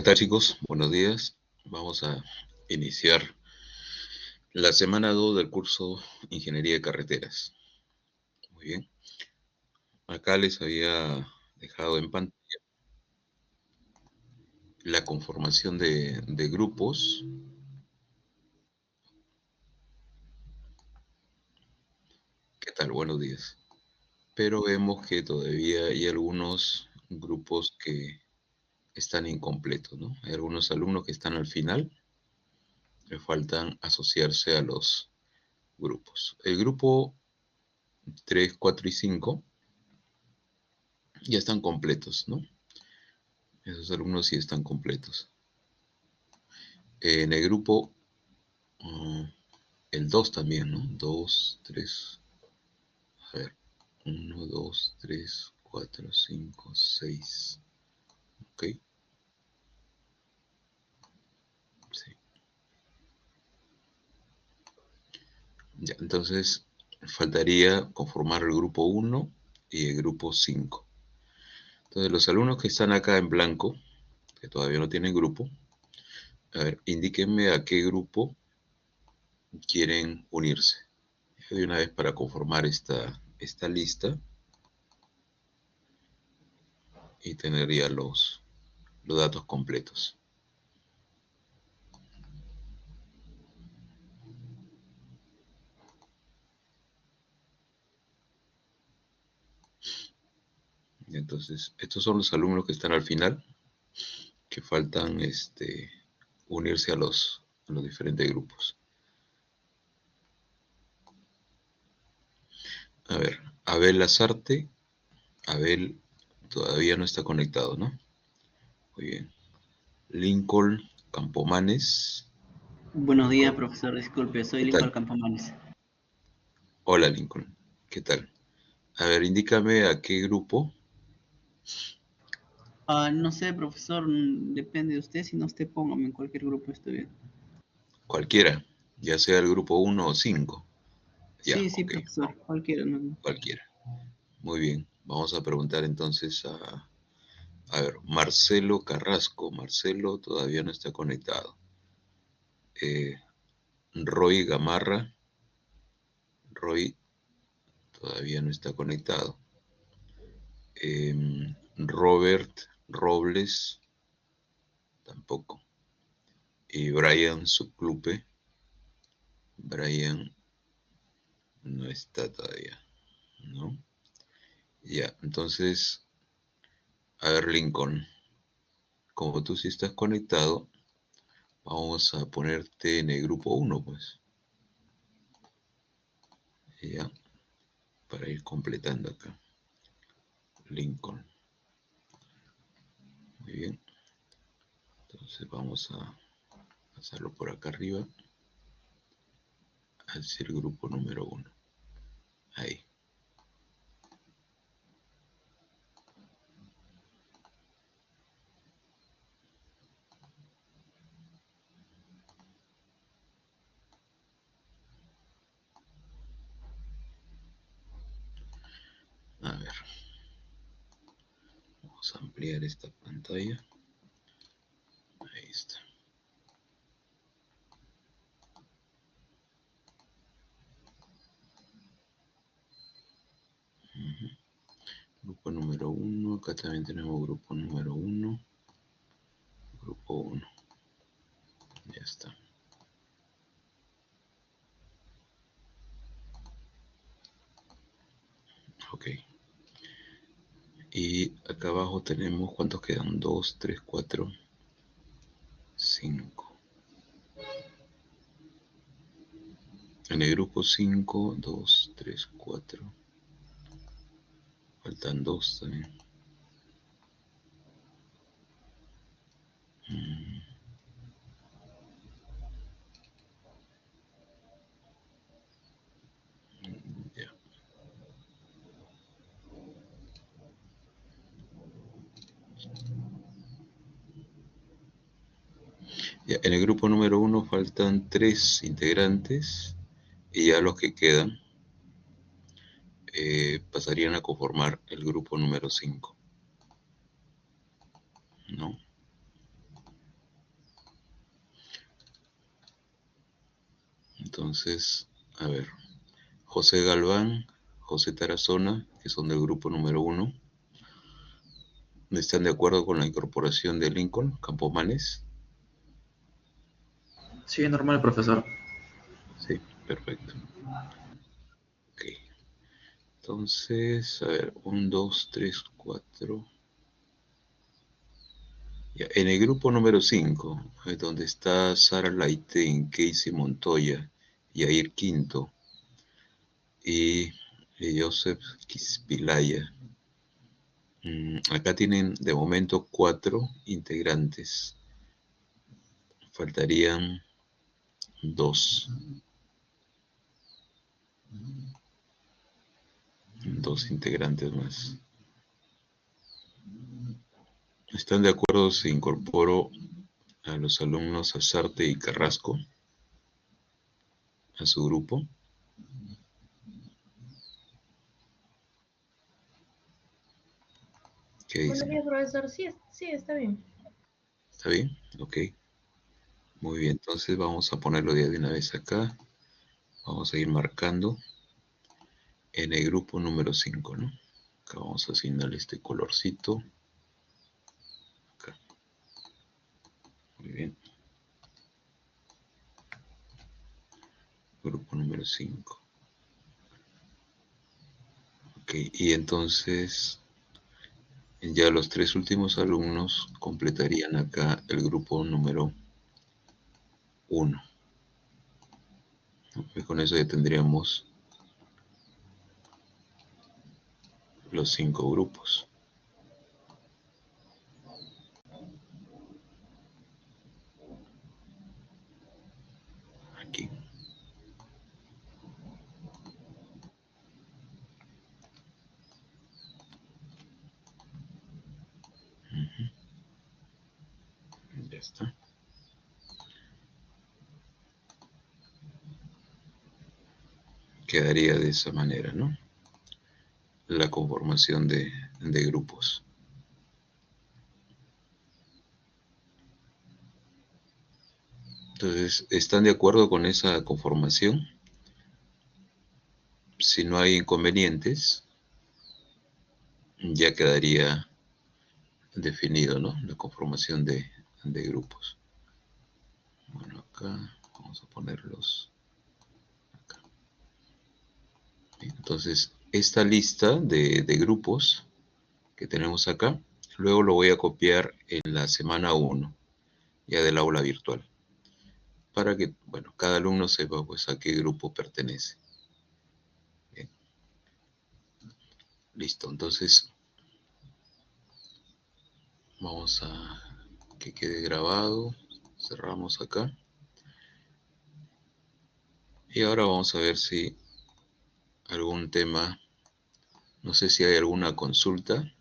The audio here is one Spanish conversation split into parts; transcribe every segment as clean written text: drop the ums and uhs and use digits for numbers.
¿Qué tal, chicos? Buenos días. Vamos a iniciar la semana 2 del curso Ingeniería de Carreteras. Muy bien. Acá les había dejado en pantalla la conformación de grupos. ¿Qué tal? Buenos días. Pero vemos que todavía hay algunos grupos que están incompletos, ¿no? Hay algunos alumnos que están al final, le faltan asociarse a los grupos. El grupo 3, 4 y 5 ya están completos, ¿no? Esos alumnos sí están completos. En el grupo, uh, el 2 también, ¿no? 2, 3, a ver, 1, 2, 3, 4, 5, 6. Ok, sí. Ya, entonces faltaría conformar el grupo 1 y el grupo 5. Entonces los alumnos que están acá en blanco, que todavía no tienen grupo, a ver, indíquenme a qué grupo quieren unirse. De una vez para conformar esta lista y tener ya los datos completos. Entonces, estos son los alumnos que están al final, que faltan unirse a los diferentes grupos. A ver, Abel Lazarte, Abel todavía no está conectado, ¿no? Muy bien. Lincoln Campomanes, Buenos días, profesor. Disculpe, soy ¿qué Lincoln tal? Campomanes. Hola Lincoln, ¿qué tal? A ver, indícame a qué grupo, No sé, profesor, depende de usted. Si no, usted póngame en cualquier grupo, estoy bien. cualquiera, ya sea el grupo 1 o 5. Ya, Sí, ok, profesor, cualquiera. No. cualquiera. Muy bien, vamos a preguntar entonces a ver, Marcelo Carrasco. Marcelo todavía no está conectado. Eh, Roy Gamarra. Roy todavía no está conectado. Robert Robles tampoco. Y Brian Suclupe. Brian no está todavía, ¿no? Ya, entonces, a ver, Lincoln, como tú sí estás conectado, vamos a ponerte en el grupo 1, pues. Ya, para ir completando acá. Lincoln. Muy bien. Entonces vamos a pasarlo por acá arriba. Al ser grupo número 1. Ahí. A ver. Vamos a ampliar esta pantalla. Ahí está. Ujú. Grupo número 1. Acá también tenemos grupo número 1. Grupo 1. Ya está. Ok. Y acá abajo tenemos, ¿cuántos quedan? 2, 3, 4, 5. En el grupo 5, 2, 3, 4. Faltan 2 también. Mm, ya. Ya, en el grupo número 1 faltan 3 integrantes y ya los que quedan pasarían a conformar el grupo número 5, ¿no? Entonces, a ver, José Galván, José Tarazona, que son del grupo número 1, ¿están de acuerdo con la incorporación de Lincoln Campomanes? Sí, normal, profesor. Sí, perfecto. Ok. Entonces, a ver, 1, 2, 3, 4. Ya, en el grupo número 5, donde está Sara Laiten, Casey Montoya, Yair Quinto y Joseph Quispilaya. Acá tienen de momento 4 integrantes. Faltarían 2. 2 integrantes más. ¿Están de acuerdo si incorporo a los alumnos Azarte y Carrasco a su grupo? ¿Qué Buenos dicen? días, profesor. Sí, sí, está bien. ¿Está bien? Ok. Muy bien, entonces vamos a ponerlo ya de una vez acá. Vamos a ir marcando en el grupo número 5, ¿no? Acá vamos a asignarle este colorcito. Acá. Muy bien. Grupo número 5. Ok, y entonces ya los 3 últimos alumnos completarían acá el grupo número 1. Y con eso ya tendríamos los 5 grupos. Aquí. Ujú. Ya está. Quedaría de esa manera, ¿no? La conformación de grupos. Entonces, ¿están de acuerdo con esa conformación? Si no hay inconvenientes, ya quedaría definido, ¿no? La conformación de grupos. Bueno, acá vamos a ponerlos acá. Bien, entonces, esta lista de grupos que tenemos acá, luego lo voy a copiar en la semana 1, ya del aula virtual, para que, bueno, cada alumno sepa pues a qué grupo pertenece. Bien, listo, entonces vamos a que quede grabado, cerramos acá. Y ahora vamos a ver si algún tema, no sé si hay alguna consulta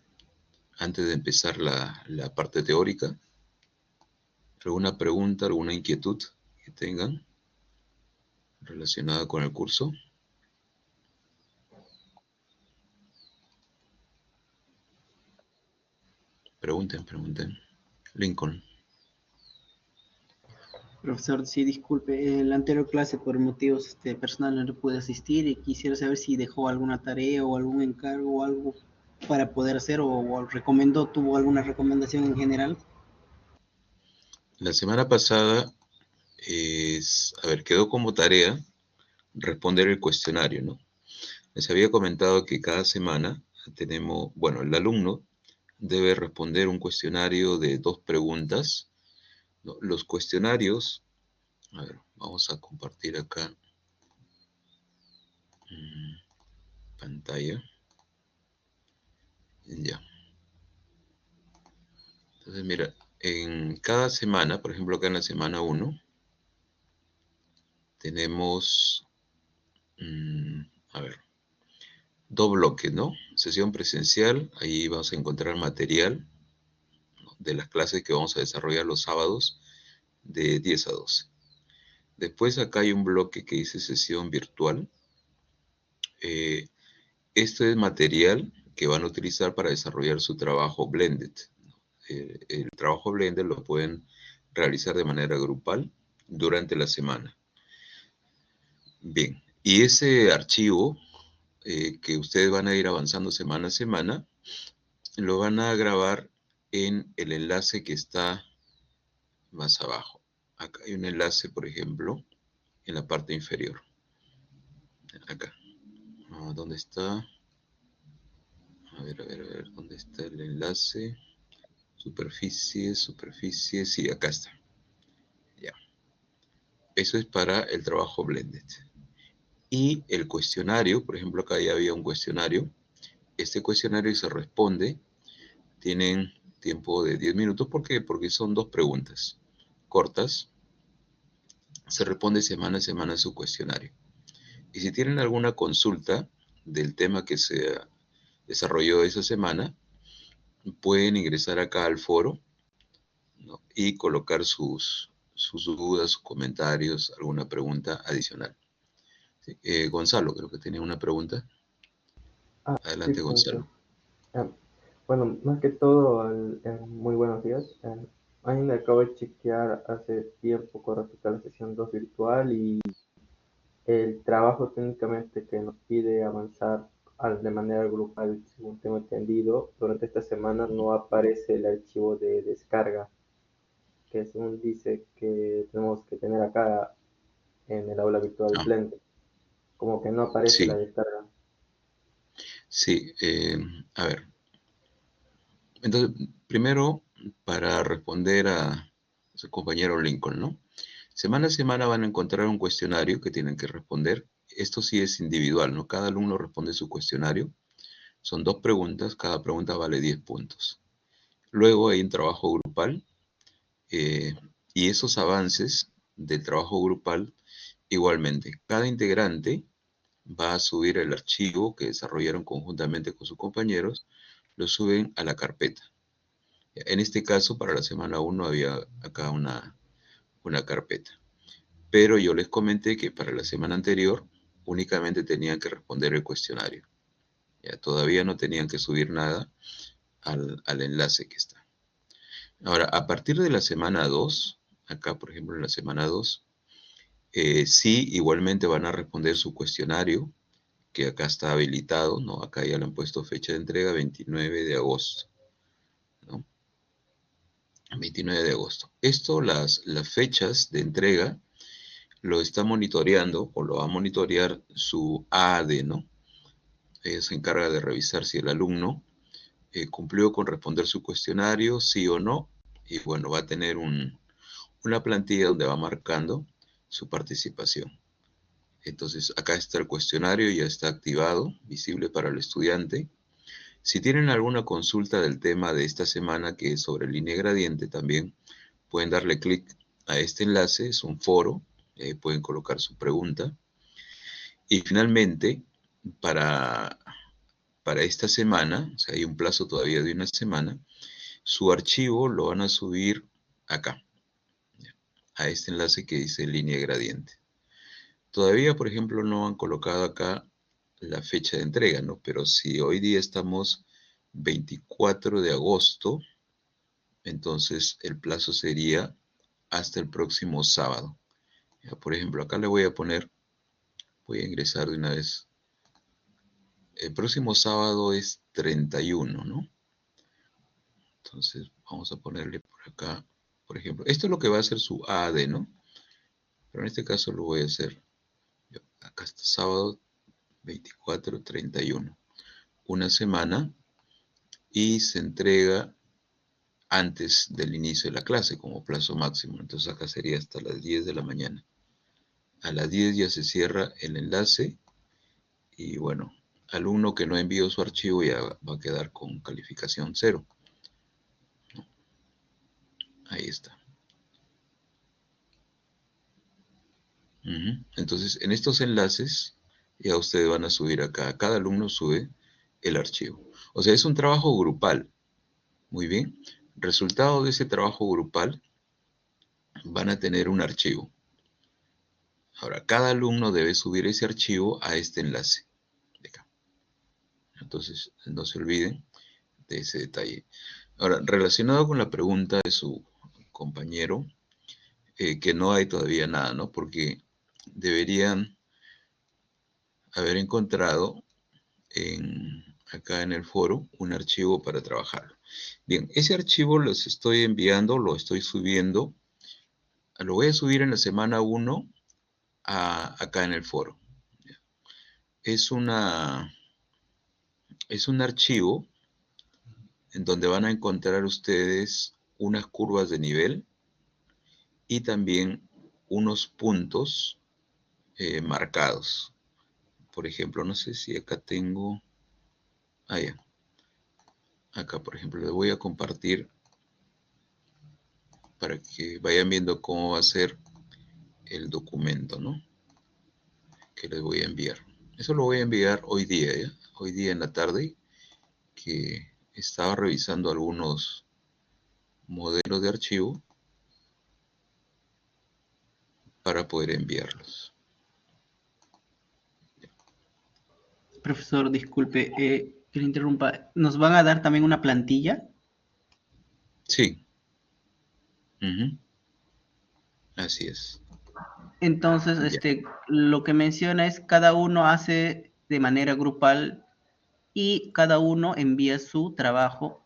antes de empezar la parte teórica, alguna pregunta, alguna inquietud que tengan relacionada con el curso. Pregunten, pregunten. Lincoln. Profesor, sí, disculpe, en la anterior clase por motivos personales no pude asistir y quisiera saber si dejó alguna tarea o algún encargo o algo para poder hacer o recomendó, tuvo alguna recomendación en general. La semana pasada a ver, quedó como tarea responder el cuestionario, ¿no? Les había comentado que cada semana tenemos, bueno, el alumno debe responder un cuestionario de 2 preguntas, ¿no? Los cuestionarios, a ver, vamos a compartir acá pantalla. Ya. Entonces, mira, en cada semana, por ejemplo, acá en la semana 1, tenemos, a ver, 2 bloques, ¿no? Sesión presencial, ahí vamos a encontrar material, ¿no?, de las clases que vamos a desarrollar los sábados de 10 a 12. Después acá hay un bloque que dice sesión virtual. Este es material que van a utilizar para desarrollar su trabajo blended. El trabajo blended lo pueden realizar de manera grupal durante la semana. Bien, y ese archivo que ustedes van a ir avanzando semana a semana, lo van a grabar en el enlace que está más abajo. Acá hay un enlace, por ejemplo, en la parte inferior. Acá. ¿Dónde está? A ver, ¿dónde está el enlace? Superficie, sí, acá está. Ya. Eso es para el trabajo blended. Y el cuestionario, por ejemplo, acá ya había un cuestionario. Este cuestionario se responde, tienen tiempo de 10 minutos. ¿Por qué? Porque son dos preguntas cortas. Se responde semana a semana su cuestionario. Y si tienen alguna consulta del tema que se desarrolló esa semana, pueden ingresar acá al foro, ¿no? Y colocar sus dudas, sus comentarios, alguna pregunta adicional. Sí, Gonzalo, creo que tenía una pregunta. Sí, Adelante, profesor. Gonzalo. Bueno, más que todo, muy buenos días. Ahí me acabo de chequear hace tiempo con respecto a la sesión 2 virtual y el trabajo técnicamente que nos pide avanzar de manera grupal, según tengo entendido, durante esta semana no aparece el archivo de descarga, que según dice que tenemos que tener acá en el aula virtual Ah, Blend, como que no aparece la sí, descarga. sí. A ver, entonces, primero, para responder a su compañero Lincoln, ¿no? Semana a semana van a encontrar un cuestionario que tienen que responder. Esto sí es individual, ¿no? Cada alumno responde su cuestionario. Son dos preguntas, cada pregunta vale 10 puntos. Luego hay un trabajo grupal eh, y esos avances del trabajo grupal, igualmente, cada integrante va a subir el archivo que desarrollaron conjuntamente con sus compañeros, lo suben a la carpeta. En este caso, para la semana 1 había acá una carpeta. Pero yo les comenté que para la semana anterior únicamente tenían que responder el cuestionario. Ya todavía no tenían que subir nada al enlace que está. Ahora, a partir de la semana 2, acá por ejemplo en la semana 2, sí igualmente van a responder su cuestionario, que acá está habilitado, ¿no? Acá ya le han puesto fecha de entrega 29 de agosto, ¿no? 29 de agosto. Esto, las fechas de entrega, lo está monitoreando o lo va a monitorear su AAD, ¿no? Ella se encarga de revisar si el alumno cumplió con responder su cuestionario, sí o no, y bueno, va a tener una plantilla donde va marcando su participación. Entonces, acá está el cuestionario, ya está activado, visible para el estudiante. Si tienen alguna consulta del tema de esta semana, que es sobre línea gradiente, también pueden darle clic a este enlace, es un foro, pueden colocar su pregunta. Y finalmente, para, para esta semana, o sea, hay un plazo todavía de una semana, su archivo lo van a subir acá, a este enlace que dice línea gradiente. Todavía, por ejemplo, no han colocado acá la fecha de entrega, ¿no? Pero si hoy día estamos 24 de agosto, entonces el plazo sería hasta el próximo sábado. Ya, por ejemplo, acá le voy a poner, voy a ingresar de una vez. El próximo sábado es 31, ¿no? Entonces vamos a ponerle por acá, por ejemplo, esto es lo que va a ser su AAD, ¿no? Pero en este caso lo voy a hacer, acá está sábado 24, 31. Una semana y se entrega antes del inicio de la clase como plazo máximo. Entonces acá sería hasta las 10 de la mañana. A las 10 ya se cierra el enlace y bueno, alumno que no envió su archivo ya va a quedar con calificación 0. Ahí está. Entonces, en estos enlaces ya ustedes van a subir acá. Cada alumno sube el archivo. O sea, es un trabajo grupal. Muy bien. Resultado de ese trabajo grupal van a tener un archivo. Ahora, cada alumno debe subir ese archivo a este enlace de acá. Entonces, no se olviden de ese detalle. Ahora, relacionado con la pregunta de su compañero, que no hay todavía nada, ¿no? Porque deberían haber encontrado acá en el foro un archivo para trabajarlo. Bien, ese archivo los estoy enviando, lo estoy subiendo, lo voy a subir en la semana 1 acá en el foro. Es un archivo en donde van a encontrar ustedes unas curvas de nivel y también unos puntos marcados. Por ejemplo, no sé si acá tengo... Ah, ya. Acá, por ejemplo, les voy a compartir para que vayan viendo cómo va a ser el documento, ¿no? Que les voy a enviar. Eso lo voy a enviar hoy día, ¿ya? Hoy día en la tarde, que estaba revisando algunos modelos de archivo para poder enviarlos. Profesor, disculpe, que le interrumpa. ¿Nos van a dar también una plantilla? Sí. Ujú. Así es. Entonces, Ya. lo que menciona es cada uno hace de manera grupal y cada uno envía su trabajo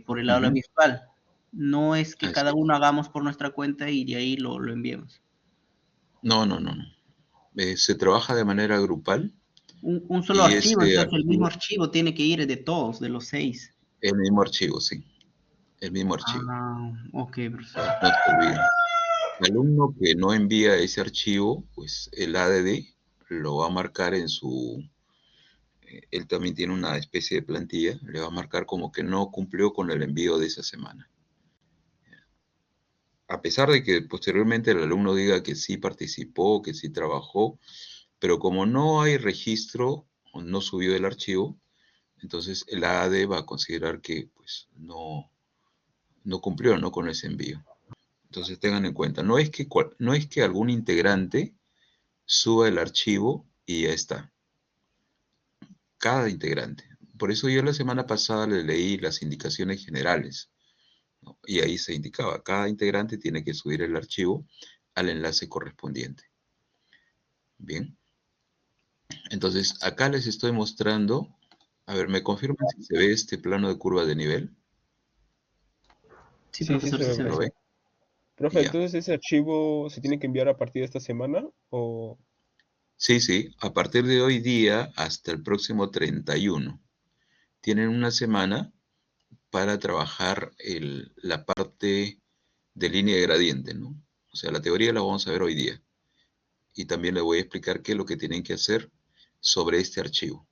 por el aula Ujú. virtual. No es que Así cada es. uno hagamos por nuestra cuenta y de ahí lo enviemos. No, no, no, no. Se trabaja de manera grupal Un solo y archivo, ese entonces el mismo archivo, archivo tiene que ir de todos, de los 6. el mismo archivo, sí. El mismo archivo. Ah, ok, profesor. No se olviden. El alumno que no envía ese archivo, pues el ADD lo va a marcar en su... él también tiene una especie de plantilla, le va a marcar como que no cumplió con el envío de esa semana. A pesar de que posteriormente el alumno diga que sí participó, que sí trabajó, pero como no hay registro, o no subió el archivo, entonces el AAD va a considerar que pues no cumplió, ¿no?, con ese envío. Entonces tengan en cuenta, no es que algún integrante suba el archivo y ya está. Cada integrante. Por eso yo la semana pasada le leí las indicaciones generales, ¿no? Y ahí se indicaba, cada integrante tiene que subir el archivo al enlace correspondiente. Bien. Entonces, acá les estoy mostrando, a ver, ¿me confirman si se ve este plano de curva de nivel? Sí, Sí, sí profesor, se sí ve, se ¿Lo ve. profesor. ven? Profe, Ya. entonces ese archivo se tiene que enviar a partir de esta semana o... Sí, sí, a partir de hoy día hasta el próximo 31. Tienen una semana para trabajar la parte de línea de gradiente, ¿no? O sea, la teoría la vamos a ver hoy día. Y también les voy a explicar qué es lo que tienen que hacer sobre este archivo.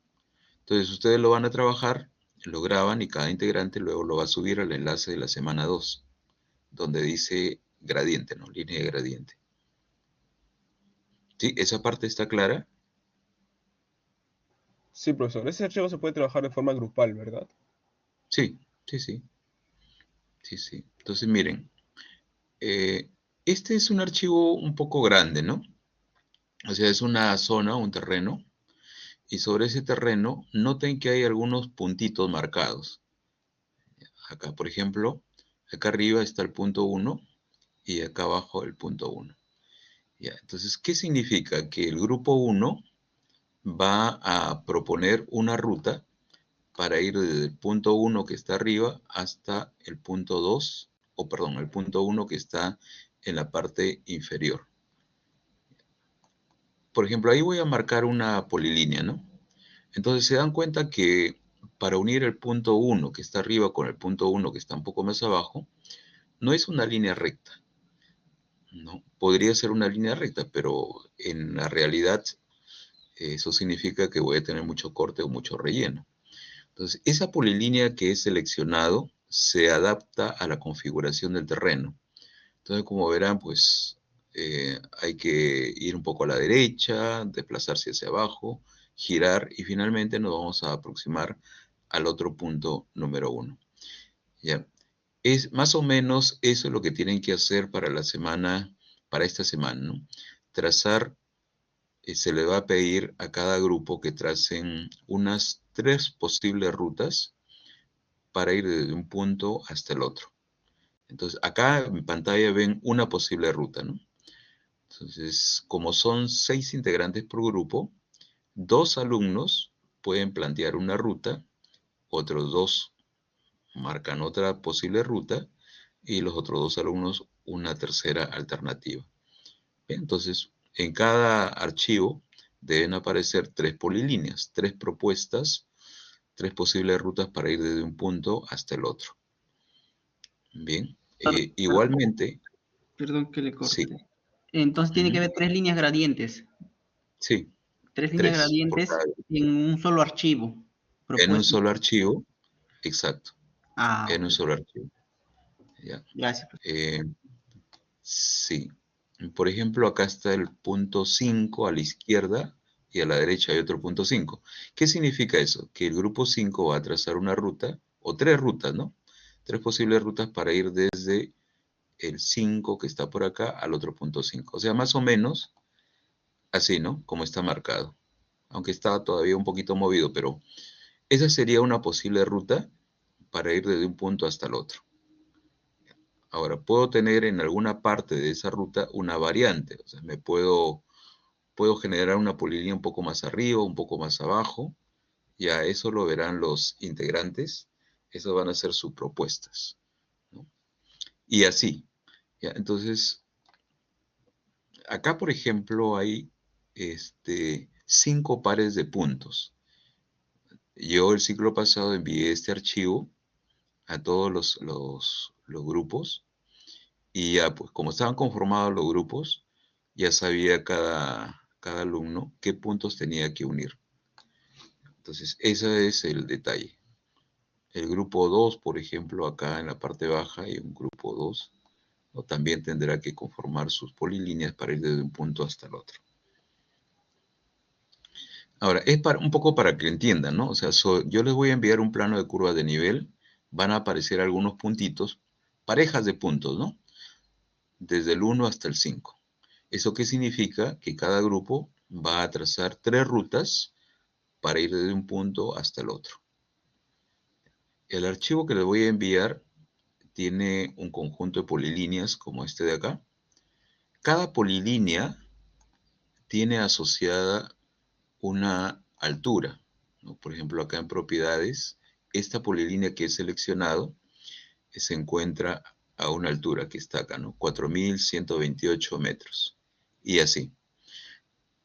Entonces, ustedes lo van a trabajar, lo graban y cada integrante luego lo va a subir al enlace de la semana 2, donde dice gradiente, ¿no? Línea de gradiente. ¿Sí? ¿Esa parte está clara? Sí, profesor, ese archivo se puede trabajar de forma grupal, ¿verdad? Sí, sí, sí, sí, sí. Entonces, miren, eh, este es un archivo un poco grande, ¿no? O sea, es una zona, un terreno, y sobre ese terreno noten que hay algunos puntitos marcados. Acá, por ejemplo, acá arriba está el punto 1 y acá abajo el punto 1. Ya, entonces, ¿qué significa? Que el grupo 1 va a proponer una ruta para ir desde el punto 1 que está arriba hasta el punto 2, o perdón, el punto 1 que está en la parte inferior. Por ejemplo, ahí voy a marcar una polilínea, ¿no? Entonces se dan cuenta que para unir el punto 1 que está arriba con el punto 1 que está un poco más abajo, no es una línea recta, ¿no? Podría ser una línea recta, pero en la realidad eso significa que voy a tener mucho corte o mucho relleno. Entonces, esa polilínea que he seleccionado se adapta a la configuración del terreno. Entonces, como verán, pues hay que ir un poco a la derecha, desplazarse hacia abajo, girar y finalmente nos vamos a aproximar al otro punto número 1. ¿Ya? Es más o menos eso lo que tienen que hacer para la semana, para esta semana, ¿no? Trazar, se le va a pedir a cada grupo que tracen unas 3 posibles rutas para ir desde un punto hasta el otro. Entonces, acá en pantalla ven una posible ruta, ¿no? Entonces, como son 6 integrantes por grupo, 2 alumnos pueden plantear una ruta, otros 2 marcan otra posible ruta y los otros 2 alumnos una tercera alternativa. Bien, entonces, en cada archivo deben aparecer 3 polilíneas, 3 propuestas, 3 posibles rutas para ir desde un punto hasta el otro. Bien, igualmente, Perdón que le sí, corte. Entonces tiene que haber 3 líneas gradientes. sí, 3 líneas 3 por gradientes cada, en un solo archivo. en un Propuesto. solo archivo, exacto, Ah, en un ok. solo archivo. ¿Ya? Gracias. Eh, sí, por ejemplo, acá está el punto 5 a la izquierda y a la derecha hay otro punto 5. ¿Qué significa eso? Que el grupo 5 va a trazar una ruta, o 3 rutas, ¿no? 3 posibles rutas para ir desde el 5 que está por acá al otro punto 5. O sea, más o menos así, ¿no? Como está marcado. Aunque está todavía un poquito movido, pero esa sería una posible ruta para ir desde un punto hasta el otro. Ahora, puedo tener en alguna parte de esa ruta una variante. O sea, puedo generar una polilínea un poco más arriba, un poco más abajo. Ya eso lo verán los integrantes. Esas van a ser sus propuestas, ¿no? Y así. Ya, entonces, acá, por ejemplo, hay 5 pares de puntos. Yo el ciclo pasado envié este archivo a todos los grupos y ya, pues como estaban conformados los grupos, ya sabía cada alumno qué puntos tenía que unir. Entonces, ese es el detalle. El grupo 2, por ejemplo, acá en la parte baja hay un grupo 2, ¿no? También tendrá que conformar sus polilíneas para ir desde un punto hasta el otro. Ahora, es un poco para que entiendan, ¿no? O sea, yo les voy a enviar un plano de curva de nivel, van a aparecer algunos puntitos, parejas de puntos, ¿no? Desde el 1 hasta el 5. ¿Eso qué significa? Que cada grupo va a trazar 3 rutas para ir desde un punto hasta el otro. El archivo que les voy a enviar tiene un conjunto de polilíneas como este de acá. Cada polilínea tiene asociada una altura, ¿no? Por ejemplo, acá en propiedades, esta polilínea que he seleccionado se encuentra a una altura que está acá, ¿no? 4.128 metros. Y así.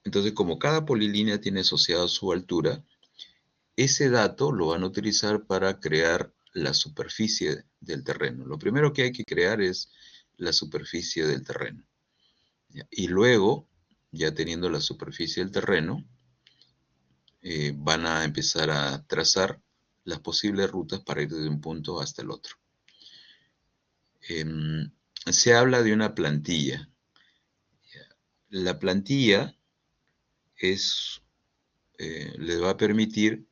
Entonces, como cada polilínea tiene asociada su altura, ese dato lo van a utilizar para crear la superficie del terreno. Lo primero que hay que crear es la superficie del terreno. ¿Ya? Y luego, ya teniendo la superficie del terreno, van a empezar a trazar las posibles rutas para ir de un punto hasta el otro. Se habla de una plantilla. La plantilla les va a permitir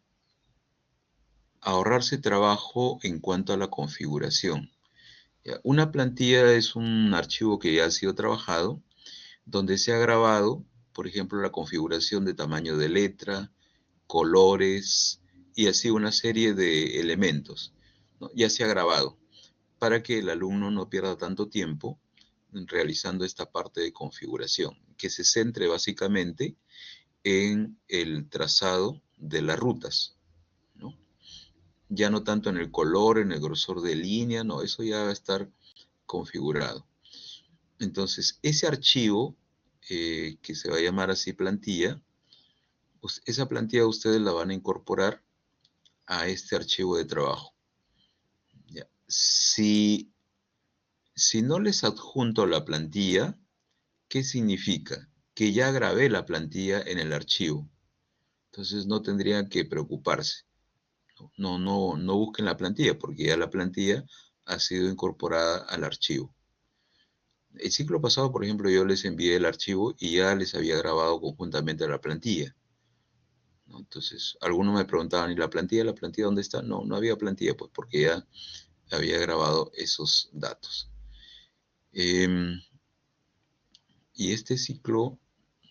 ahorrarse trabajo en cuanto a la configuración. Una plantilla es un archivo que ya ha sido trabajado, donde se ha grabado, por ejemplo, la configuración de tamaño de letra, colores y así una serie de elementos, ¿no? Ya se ha grabado para que el alumno no pierda tanto tiempo realizando esta parte de configuración, que se centre básicamente en el trazado de las rutas, ¿no? Ya no tanto en el color, en el grosor de línea, no, eso ya va a estar configurado. Entonces, ese archivo, que se va a llamar así plantilla, pues esa plantilla ustedes la van a incorporar a este archivo de trabajo. Ya. Si no les adjunto la plantilla, ¿qué significa? Que ya grabé la plantilla en el archivo. Entonces no tendrían que preocuparse. No busquen la plantilla porque ya la plantilla ha sido incorporada al archivo. El ciclo pasado, por ejemplo, yo les envié el archivo y ya les había grabado conjuntamente la plantilla, ¿no? Entonces, algunos me preguntaban, ¿y la plantilla? ¿La plantilla dónde está? No, no había plantilla, pues porque ya había grabado esos datos. Y este ciclo,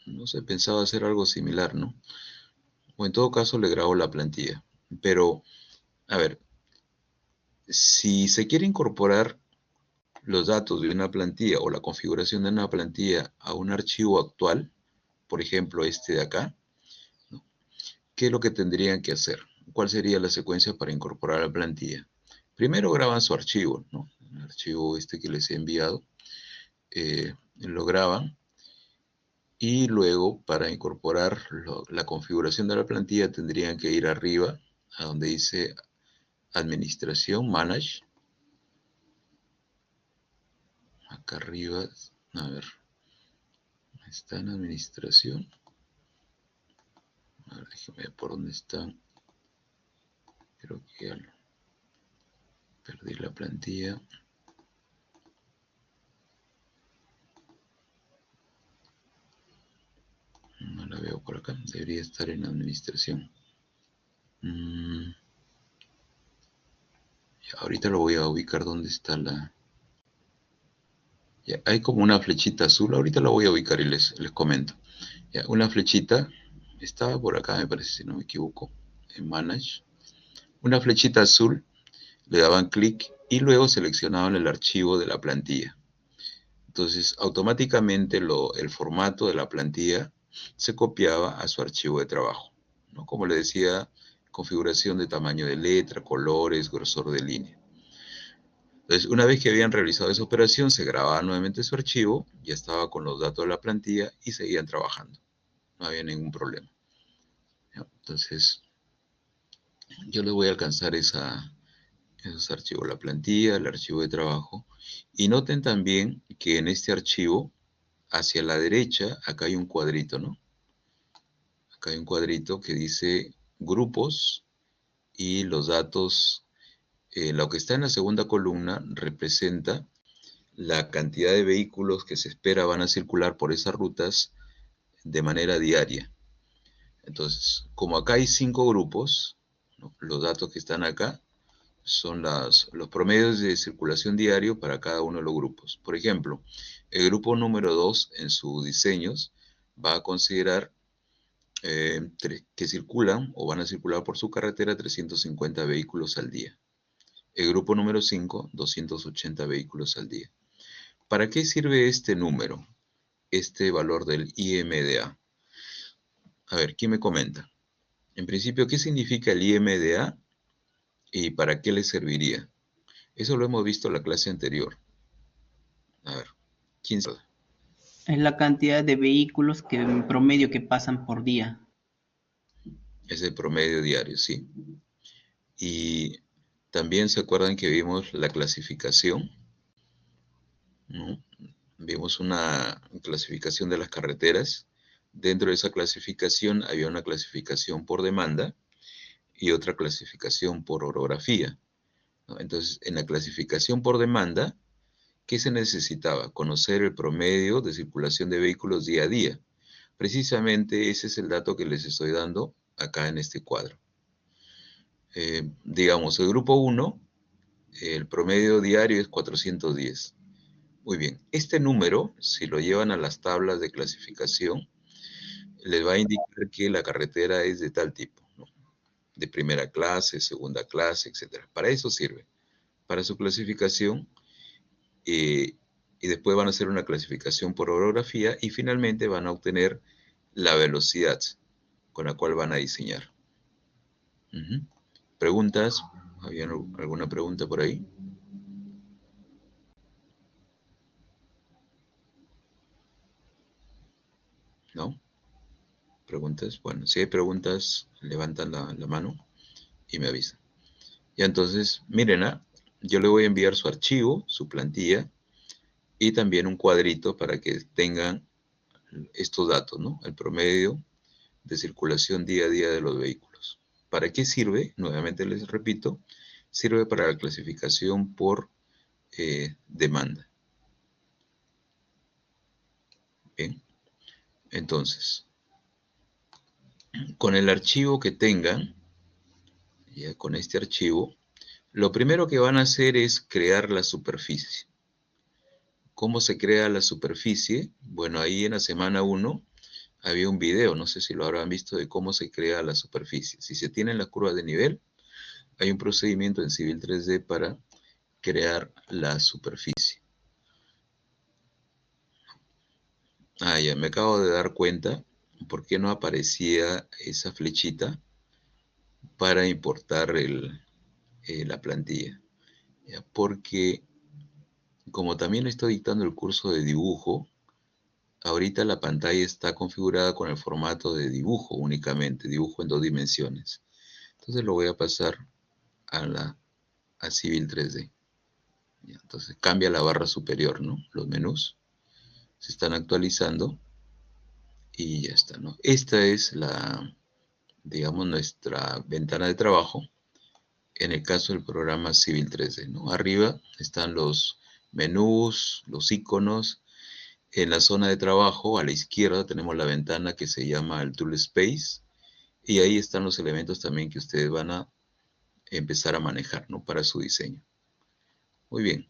no sé, pensaba hacer algo similar, ¿no? O en todo caso le grabo la plantilla. Pero, a ver, si se quiere incorporar los datos de una plantilla o la configuración de una plantilla a un archivo actual, por ejemplo este de acá, ¿no? ¿qué es lo que tendrían que hacer? ¿Cuál sería la secuencia para incorporar a la plantilla? Primero graban su archivo, ¿no? El archivo este que les he enviado, lo graban y luego para incorporar la configuración de la plantilla tendrían que ir arriba a donde dice Administración, Manage. Acá arriba, a ver, está en Administración. A ver, déjeme ver por dónde está. Creo que ya perdí la plantilla. No la veo por acá. Debería estar en Administración. Ya, ahorita lo voy a ubicar donde está la... Ya, hay como una flechita azul. Ahorita la voy a ubicar y les comento. Ya, una flechita. Estaba por acá, me parece, si no me equivoco. En Manage. Una flechita azul. Le daban clic y luego seleccionaban el archivo de la plantilla. Entonces, automáticamente el formato de la plantilla se copiaba a su archivo de trabajo, ¿no? Como le decía, configuración de tamaño de letra, colores, grosor de línea. Entonces, una vez que habían realizado esa operación, se grababa nuevamente su archivo, ya estaba con los datos de la plantilla y seguían trabajando. No había ningún problema, ¿ya? Entonces, yo les voy a alcanzar esos archivos, la plantilla, el archivo de trabajo. Y noten también que en este archivo, hacia la derecha, acá hay un cuadrito, ¿no? Acá hay un cuadrito que dice grupos y los datos. Lo que está en la segunda columna representa la cantidad de vehículos que se espera van a circular por esas rutas de manera diaria. Entonces, como acá hay 5 grupos, ¿no? Los datos que están acá son los promedios de circulación diario para cada uno de los grupos. Por ejemplo, el grupo número 2 en sus diseños va a considerar que circulan o van a circular por su carretera 350 vehículos al día. El grupo número 5, 280 vehículos al día. ¿Para qué sirve este número, este valor del IMDA? A ver, ¿quién me comenta? En principio, ¿qué significa el IMDA y para qué le serviría? Eso lo hemos visto en la clase anterior. A ver, ¿quién sabe? Es la cantidad de vehículos que en promedio que pasan por día. Es el promedio diario, sí. Y también se acuerdan que vimos la clasificación, ¿no? Vimos una clasificación de las carreteras. Dentro de esa clasificación había una clasificación por demanda y otra clasificación por orografía, ¿no? Entonces, en la clasificación por demanda, ¿qué se necesitaba? Conocer el promedio de circulación de vehículos día a día. Precisamente ese es el dato que les estoy dando acá en este cuadro. Digamos, el grupo 1, el promedio diario es 410. Muy bien, este número, si lo llevan a las tablas de clasificación, les va a indicar que la carretera es de tal tipo, ¿no? De primera clase, segunda clase, etc. Para eso sirve, para su clasificación, y después van a hacer una clasificación por orografía y finalmente van a obtener la velocidad con la cual van a diseñar. ¿Preguntas? ¿Había alguna pregunta por ahí? ¿No? ¿Preguntas? Bueno, si hay preguntas, levantan la mano y me avisan. Y entonces, miren, yo le voy a enviar su archivo, su plantilla, y también un cuadrito para que tengan estos datos, ¿no? El promedio de circulación día a día de los vehículos. ¿Para qué sirve? Nuevamente les repito, sirve para la clasificación por demanda. Bien, entonces, con el archivo que tengan, ya con este archivo, lo primero que van a hacer es crear la superficie. ¿Cómo se crea la superficie? Bueno, ahí en la semana 1 había un video, no sé si lo habrán visto, de cómo se crea la superficie. Si se tienen las curvas de nivel, hay un procedimiento en Civil 3D para crear la superficie. Ya me acabo de dar cuenta por qué no aparecía esa flechita para importar la plantilla. ¿Ya? Porque como también estoy dictando el curso de dibujo, ahorita la pantalla está configurada con el formato de dibujo únicamente, dibujo en 2 dimensiones. Entonces lo voy a pasar a Civil 3D. ¿Ya? Entonces cambia la barra superior, ¿no? Los menús se están actualizando y ya está, ¿no? Esta es digamos, nuestra ventana de trabajo en el caso del programa Civil 3D, ¿no? Arriba están los menús, los iconos. En la zona de trabajo, a la izquierda, tenemos la ventana que se llama el Tool Space, y ahí están los elementos también que ustedes van a empezar a manejar, ¿no? Para su diseño. Muy bien.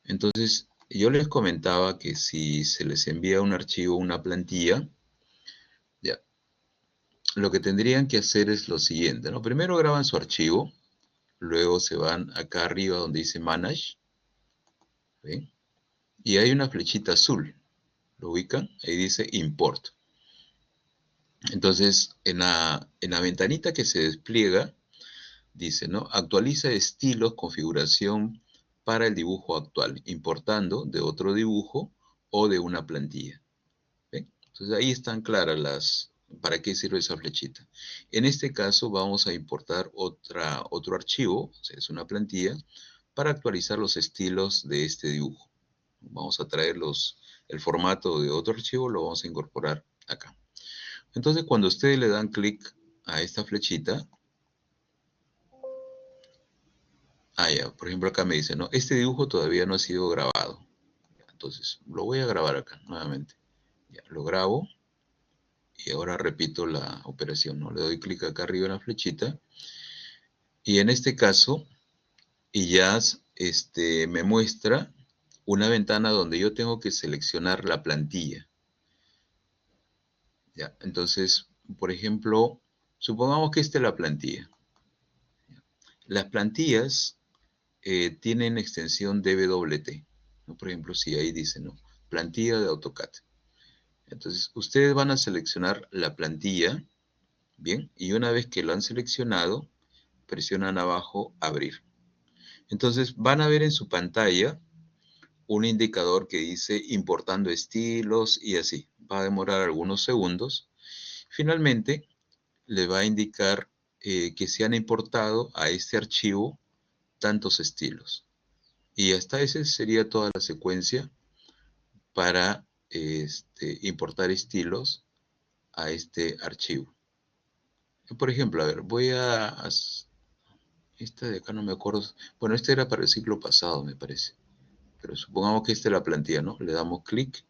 Entonces, yo les comentaba que si se les envía un archivo, una plantilla, ya, lo que tendrían que hacer es lo siguiente, ¿no? Primero graban su archivo, luego se van acá arriba donde dice Manage, ¿ven? Y hay una flechita azul, ¿lo ubican? Ahí dice Import. Entonces, en la ventanita que se despliega, dice, ¿no? Actualiza estilos, configuración para el dibujo actual, importando de otro dibujo o de una plantilla. ¿Ven? Entonces, ahí están claras para qué sirve esa flechita. En este caso, vamos a importar otro archivo, o sea, es una plantilla, para actualizar los estilos de este dibujo. Vamos a traer el formato de otro archivo, lo vamos a incorporar acá. Entonces, cuando ustedes le dan clic a esta flechita, ya, por ejemplo, acá me dice, ¿no? Este dibujo todavía no ha sido grabado. Entonces, lo voy a grabar acá nuevamente. Ya, lo grabo y ahora repito la operación, ¿no? Le doy clic acá arriba en la flechita y en este caso, y ya me muestra una ventana donde yo tengo que seleccionar la plantilla. Ya, entonces, por ejemplo, supongamos que esta es la plantilla. Las plantillas tienen extensión DWT, ¿no? Por ejemplo, si ahí dice, ¿no? Plantilla de AutoCAD. Entonces, ustedes van a seleccionar la plantilla, ¿bien? Y una vez que lo han seleccionado, presionan abajo Abrir. Entonces, van a ver en su pantalla un indicador que dice importando estilos y así. Va a demorar algunos segundos. Finalmente, le va a indicar que se han importado a este archivo tantos estilos. Y hasta esa sería toda la secuencia para importar estilos a este archivo. Por ejemplo, a ver, esta de acá no me acuerdo. Bueno, este era para el ciclo pasado, me parece. Pero supongamos que esta es la plantilla, ¿no? Le damos clic.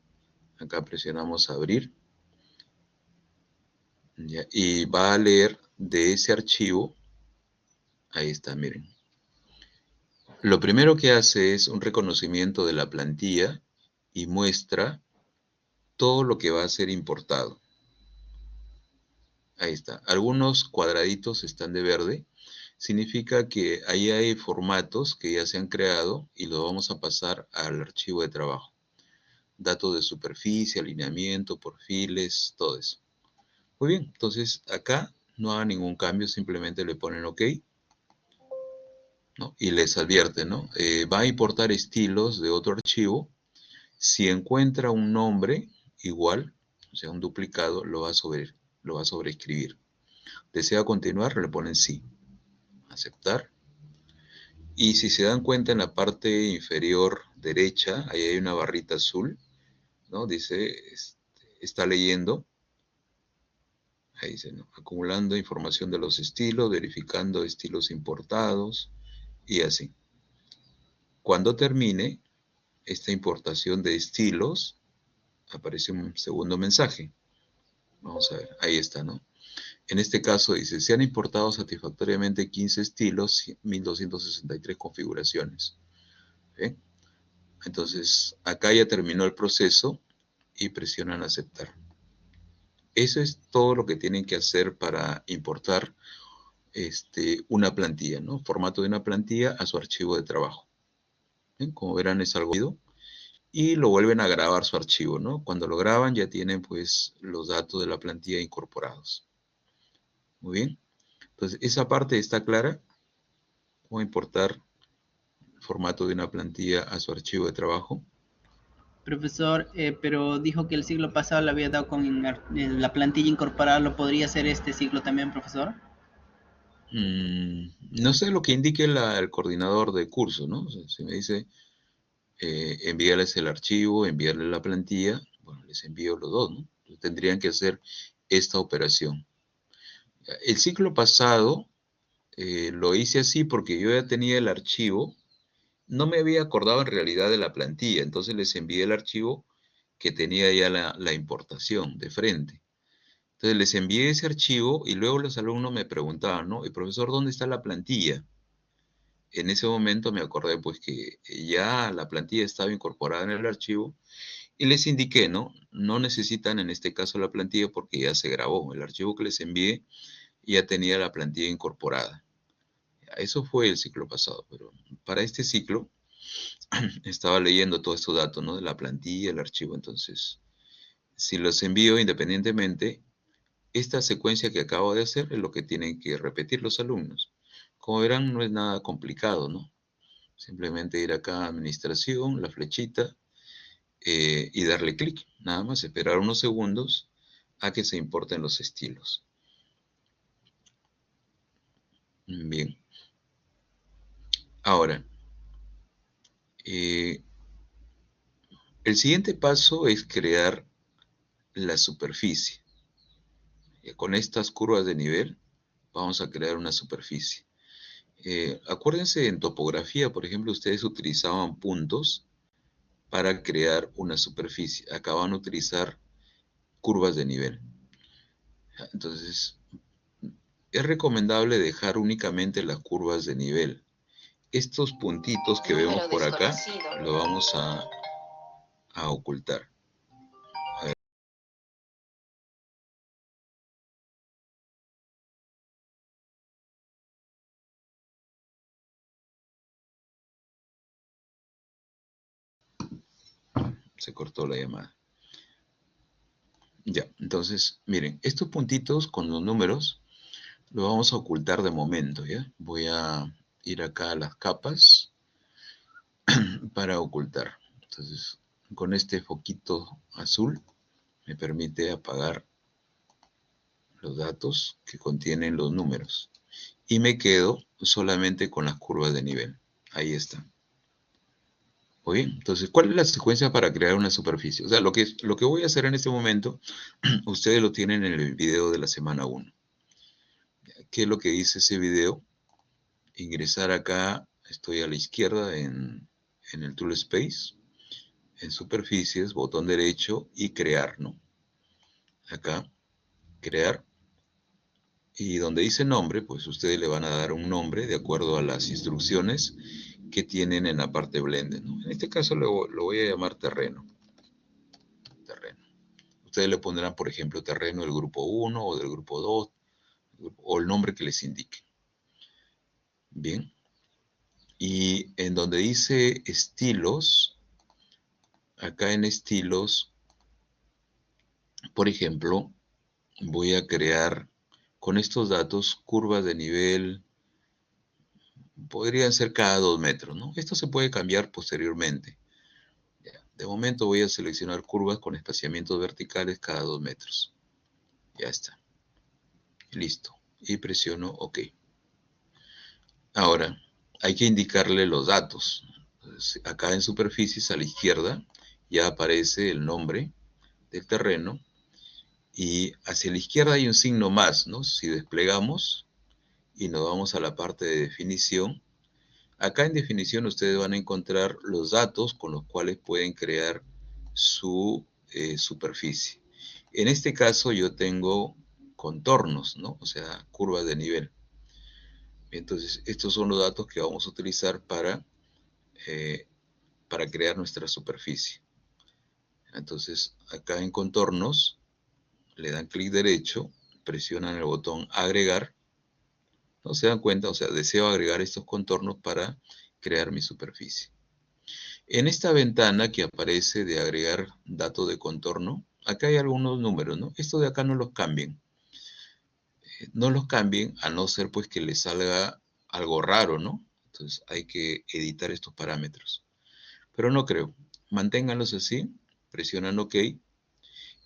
Acá presionamos abrir. ¿Ya? Y va a leer de ese archivo. Ahí está, miren. Lo primero que hace es un reconocimiento de la plantilla y muestra todo lo que va a ser importado. Ahí está. Algunos cuadraditos están de verde. Significa que ahí hay formatos que ya se han creado y los vamos a pasar al archivo de trabajo. Datos de superficie, alineamiento, perfiles, todo eso. Muy bien, entonces acá no haga ningún cambio, simplemente le ponen OK, ¿no? Y les advierte, ¿no? Va a importar estilos de otro archivo. Si encuentra un nombre igual, o sea, un duplicado, lo va a sobreescribir. ¿Desea continuar? Le ponen sí. Aceptar. Y si se dan cuenta en la parte inferior derecha, ahí hay una barrita azul, ¿no? Dice, está leyendo. Ahí dice, ¿no? Acumulando información de los estilos, verificando estilos importados y así. Cuando termine esta importación de estilos, aparece un segundo mensaje. Vamos a ver, ahí está, ¿no? En este caso dice, se han importado satisfactoriamente 15 estilos, 1263 configuraciones. ¿Ven? Entonces, acá ya terminó el proceso y presionan aceptar. Eso es todo lo que tienen que hacer para importar una plantilla, ¿no? Formato de una plantilla a su archivo de trabajo. ¿Ven? Como verán, es algo rápido. Y lo vuelven a grabar su archivo, ¿no? Cuando lo graban ya tienen pues los datos de la plantilla incorporados. Muy bien. Entonces, esa parte está clara. Cómo importar el formato de una plantilla a su archivo de trabajo. Profesor, pero dijo que el siglo pasado le había dado con la plantilla incorporada. ¿Lo podría hacer este siglo también, profesor? No sé lo que indique el coordinador de curso, ¿no? O sea, si me dice envíales el archivo, enviarle la plantilla, bueno, les envío los dos, ¿no? Entonces, tendrían que hacer esta operación. El ciclo pasado lo hice así porque yo ya tenía el archivo, no me había acordado en realidad de la plantilla, entonces les envié el archivo que tenía ya la importación de frente. Entonces les envié ese archivo y luego los alumnos me preguntaban, ¿no? El profesor, ¿dónde está la plantilla? En ese momento me acordé pues que ya la plantilla estaba incorporada en el archivo y les indiqué, ¿no? No necesitan en este caso la plantilla porque ya se grabó. El archivo que les envié ya tenía la plantilla incorporada. Eso fue el ciclo pasado, pero para este ciclo estaba leyendo todos estos datos, ¿no? De la plantilla, el archivo. Entonces, si los envío independientemente, esta secuencia que acabo de hacer es lo que tienen que repetir los alumnos. Como verán, no es nada complicado, ¿no? Simplemente ir acá a administración, la flechita, y darle clic. Nada más esperar unos segundos a que se importen los estilos. Bien. Ahora, el siguiente paso es crear la superficie. Con estas curvas de nivel vamos a crear una superficie. Acuérdense, en topografía, por ejemplo, ustedes utilizaban puntos para crear una superficie. Acá van a utilizar curvas de nivel. Entonces, es recomendable dejar únicamente las curvas de nivel. Estos puntitos que vemos por acá, lo vamos a ocultar. A ver. Se cortó la llamada. Ya, entonces, miren, estos puntitos con los números lo vamos a ocultar de momento, ¿ya? Voy a ir acá a las capas para ocultar. Entonces, con este foquito azul me permite apagar los datos que contienen los números. Y me quedo solamente con las curvas de nivel. Ahí está. Muy bien, entonces, ¿cuál es la secuencia para crear una superficie? O sea, lo que voy a hacer en este momento, ustedes lo tienen en el video de la semana 1. ¿Qué es lo que dice ese video? Ingresar acá, estoy a la izquierda en el Tool Space, en superficies, botón derecho y crear, ¿no? Acá, crear. Y donde dice nombre, pues ustedes le van a dar un nombre de acuerdo a las instrucciones que tienen en la parte Blender, ¿no? En este caso lo voy a llamar terreno. Terreno. Ustedes le pondrán, por ejemplo, terreno del grupo 1 o del grupo 2, o el nombre que les indique. Bien. Y en donde dice estilos, acá en estilos, por ejemplo, voy a crear con estos datos curvas de nivel, podrían ser cada 2 metros, ¿no? Esto se puede cambiar posteriormente. De momento voy a seleccionar curvas con espaciamientos verticales cada 2 metros. Ya está. Listo. Y presiono OK. Ahora, hay que indicarle los datos. Entonces, acá en superficies a la izquierda ya aparece el nombre del terreno. Y hacia la izquierda hay un signo más, ¿no? Si desplegamos y nos vamos a la parte de definición, acá en definición ustedes van a encontrar los datos con los cuales pueden crear su superficie. En este caso yo tengo contornos, ¿no? O sea, curvas de nivel. Entonces, estos son los datos que vamos a utilizar para crear nuestra superficie. Entonces, acá en contornos, le dan clic derecho, presionan el botón agregar. ¿No se dan cuenta? O sea, deseo agregar estos contornos para crear mi superficie. En esta ventana que aparece de agregar datos de contorno, acá hay algunos números, ¿no? Estos de acá no los cambien. no los cambien, a no ser pues que les salga algo raro, ¿no? Entonces hay que editar estos parámetros. Pero no creo. Manténganlos así, presionan OK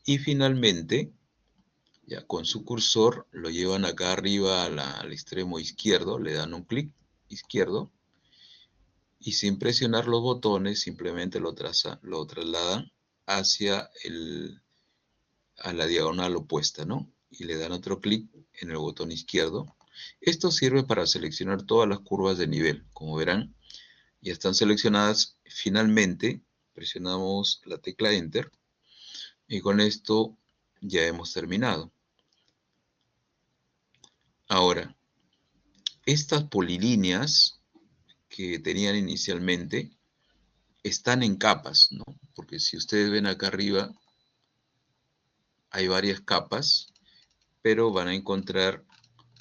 y finalmente, ya con su cursor, lo llevan acá arriba al extremo izquierdo, le dan un clic izquierdo y sin presionar los botones simplemente lo trasladan hacia a la diagonal opuesta, ¿no? Y le dan otro clic en el botón izquierdo. Esto sirve para seleccionar todas las curvas de nivel. Como verán, ya están seleccionadas. Finalmente, presionamos la tecla Enter y con esto ya hemos terminado. Ahora, estas polilíneas que tenían inicialmente están en capas, ¿no? Porque si ustedes ven acá arriba, hay varias capas, pero van a encontrar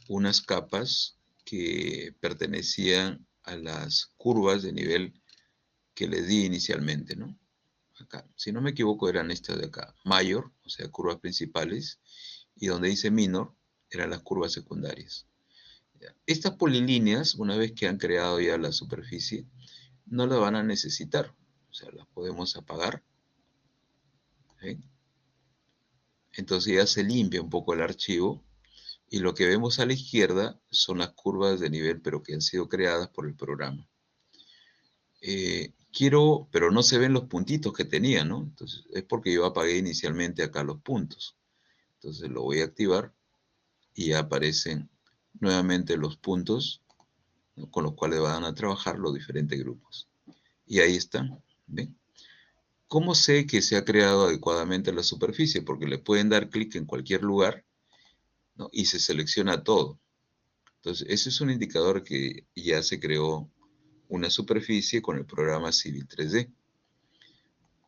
unas capas que pertenecían a las curvas de nivel que les di inicialmente, ¿no? Acá, si no me equivoco, eran estas de acá, mayor, o sea, curvas principales, y donde dice minor, eran las curvas secundarias. Estas polilíneas, una vez que han creado ya la superficie, no la van a necesitar, o sea, las podemos apagar. ¿Sí? Entonces ya se limpia un poco el archivo y lo que vemos a la izquierda son las curvas de nivel, pero que han sido creadas por el programa. Pero no se ven los puntitos que tenía, ¿no? Entonces es porque yo apagué inicialmente acá los puntos. Entonces lo voy a activar y ya aparecen nuevamente los puntos, ¿no?, con los cuales van a trabajar los diferentes grupos. Y ahí están, ¿ven? ¿Cómo sé que se ha creado adecuadamente la superficie? Porque le pueden dar clic en cualquier lugar, ¿no?, y se selecciona todo. Entonces, ese es un indicador que ya se creó una superficie con el programa Civil 3D.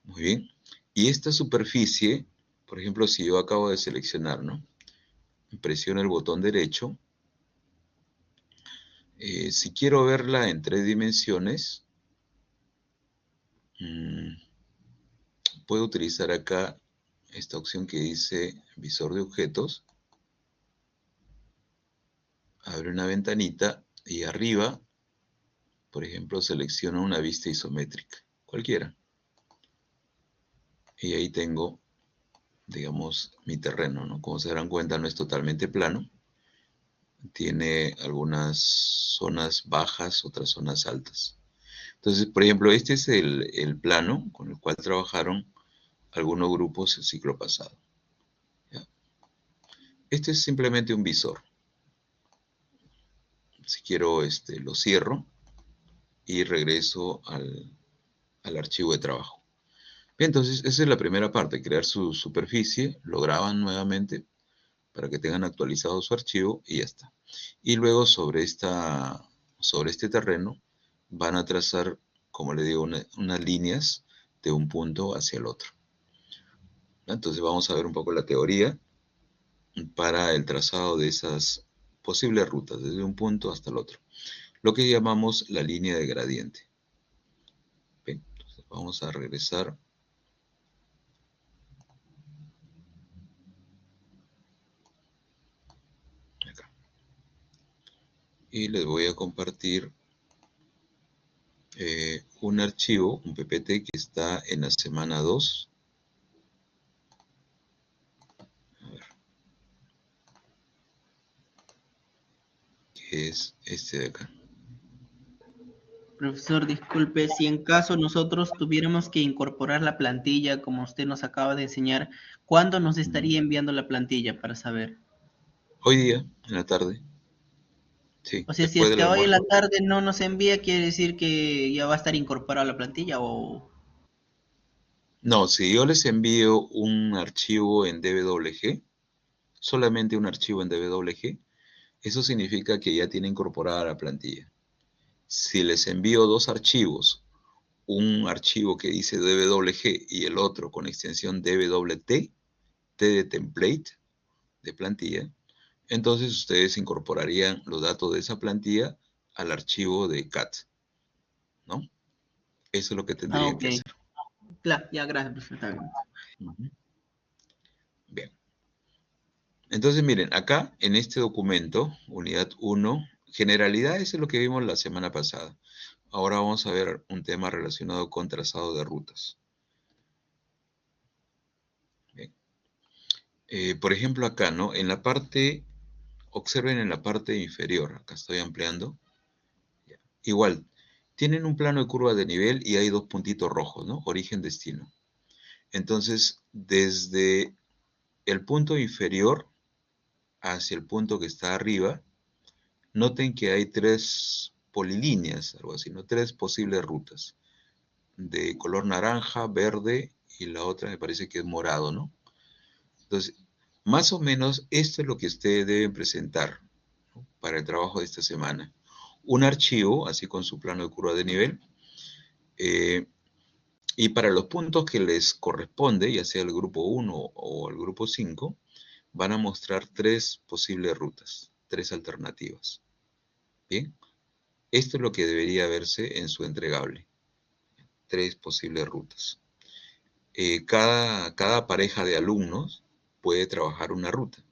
Muy bien. Y esta superficie, por ejemplo, si yo acabo de seleccionar, ¿no?, presiono el botón derecho. Si quiero verla en 3 dimensiones, puedo utilizar acá esta opción que dice visor de objetos. Abre una ventanita y arriba, por ejemplo, selecciono una vista isométrica, cualquiera. Y ahí tengo, digamos, mi terreno, ¿no? Como se darán cuenta, no es totalmente plano. Tiene algunas zonas bajas, otras zonas altas. Entonces, por ejemplo, este es el plano con el cual trabajaron algunos grupos el ciclo pasado. ¿Ya? Este es simplemente un visor. Si quiero, lo cierro y regreso al archivo de trabajo. Bien, entonces esa es la primera parte, crear su superficie, lo graban nuevamente para que tengan actualizado su archivo y ya está. Y luego sobre este terreno van a trazar, como le digo, unas líneas de un punto hacia el otro. Entonces vamos a ver un poco la teoría para el trazado de esas posibles rutas, desde un punto hasta el otro. Lo que llamamos la línea de gradiente. Bien, entonces vamos a regresar. Acá. Y les voy a compartir un archivo, un PPT que está en la semana 2. A ver. Que es este de acá. Profesor, disculpe, si en caso nosotros tuviéramos que incorporar la plantilla, como usted nos acaba de enseñar, ¿cuándo nos estaría enviando la plantilla para saber? Hoy día, en la tarde. Sí, O sea, si después es del que hoy en la almuerzo. tarde no nos envía, quiere decir que ya va a estar incorporada la plantilla o... No, si yo les envío un archivo en DWG, solamente un archivo en DWG, eso significa que ya tiene incorporada la plantilla. Si les envío 2 archivos, un archivo que dice DWG y el otro con extensión DWT, T de template, de plantilla, entonces ustedes incorporarían los datos de esa plantilla al archivo de CAT, ¿no? Eso es lo que Ah, tendrían ok. que hacer. Claro, ya, gracias, profesor. Está bien. Ujú. Bien. Entonces, miren, acá en este documento, unidad 1, generalidades es lo que vimos la semana pasada. Ahora vamos a ver un tema relacionado con trazado de rutas. Bien. Por ejemplo, acá, ¿no? En la parte, observen en la parte inferior, acá estoy ampliando. Igual, tienen un plano de curva de nivel y hay dos puntitos rojos, ¿no? Origen, destino. Entonces, desde el punto inferior hacia el punto que está arriba, noten que hay tres polilíneas, algo así, ¿no? Tres posibles rutas, de color naranja, verde y la otra me parece que es morado, ¿no? Entonces, más o menos esto es lo que ustedes deben presentar, ¿no? Para el trabajo de esta semana. Un archivo, así con su plano de curva de nivel, eh, y para los puntos que les corresponde, ya sea el grupo 1 o el grupo 5, van a mostrar tres posibles rutas, tres alternativas. Bien, esto es lo que debería verse en su entregable. Tres posibles rutas. Cada pareja de alumnos puede trabajar una ruta,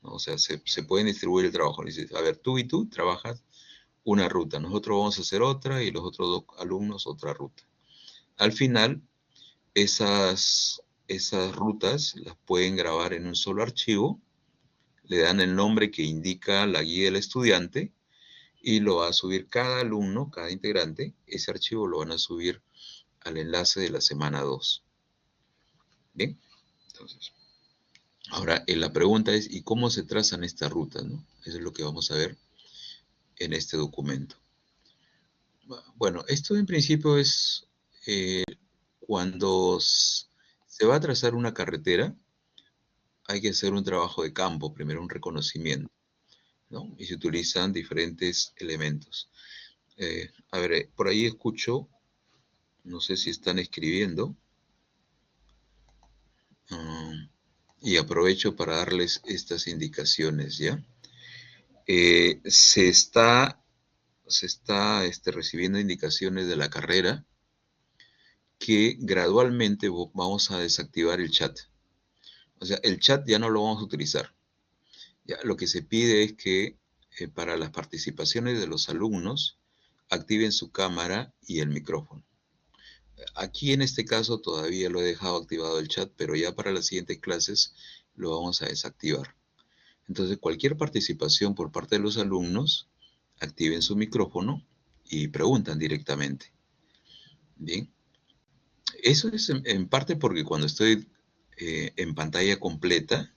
¿no? O sea, se pueden distribuir el trabajo. Dices, a ver, tú y tú trabajas una ruta, nosotros vamos a hacer otra y los otros dos alumnos otra ruta. Al final, esas rutas las pueden grabar en un solo archivo, le dan el nombre que indica la guía del estudiante y lo va a subir cada alumno, cada integrante. Ese archivo lo van a subir al enlace de la semana 2. Bien, entonces, ahora la pregunta es, ¿y cómo se trazan estas rutas, no? Eso es lo que vamos a ver en este documento. Bueno, esto en principio es cuando se va a trazar una carretera, hay que hacer un trabajo de campo, primero un reconocimiento, ¿no? Y se utilizan diferentes elementos. A ver, por ahí escucho, no sé si están escribiendo, y aprovecho para darles estas indicaciones, ¿ya? Se está recibiendo indicaciones de la carrera que gradualmente vamos a desactivar el chat. O sea, el chat ya no lo vamos a utilizar. Ya, lo que se pide es que para las participaciones de los alumnos activen su cámara y el micrófono. Aquí en este caso todavía lo he dejado activado el chat, pero ya para las siguientes clases lo vamos a desactivar. Entonces, cualquier participación por parte de los alumnos, activen su micrófono y preguntan directamente. Bien, eso es en parte porque cuando estoy en pantalla completa,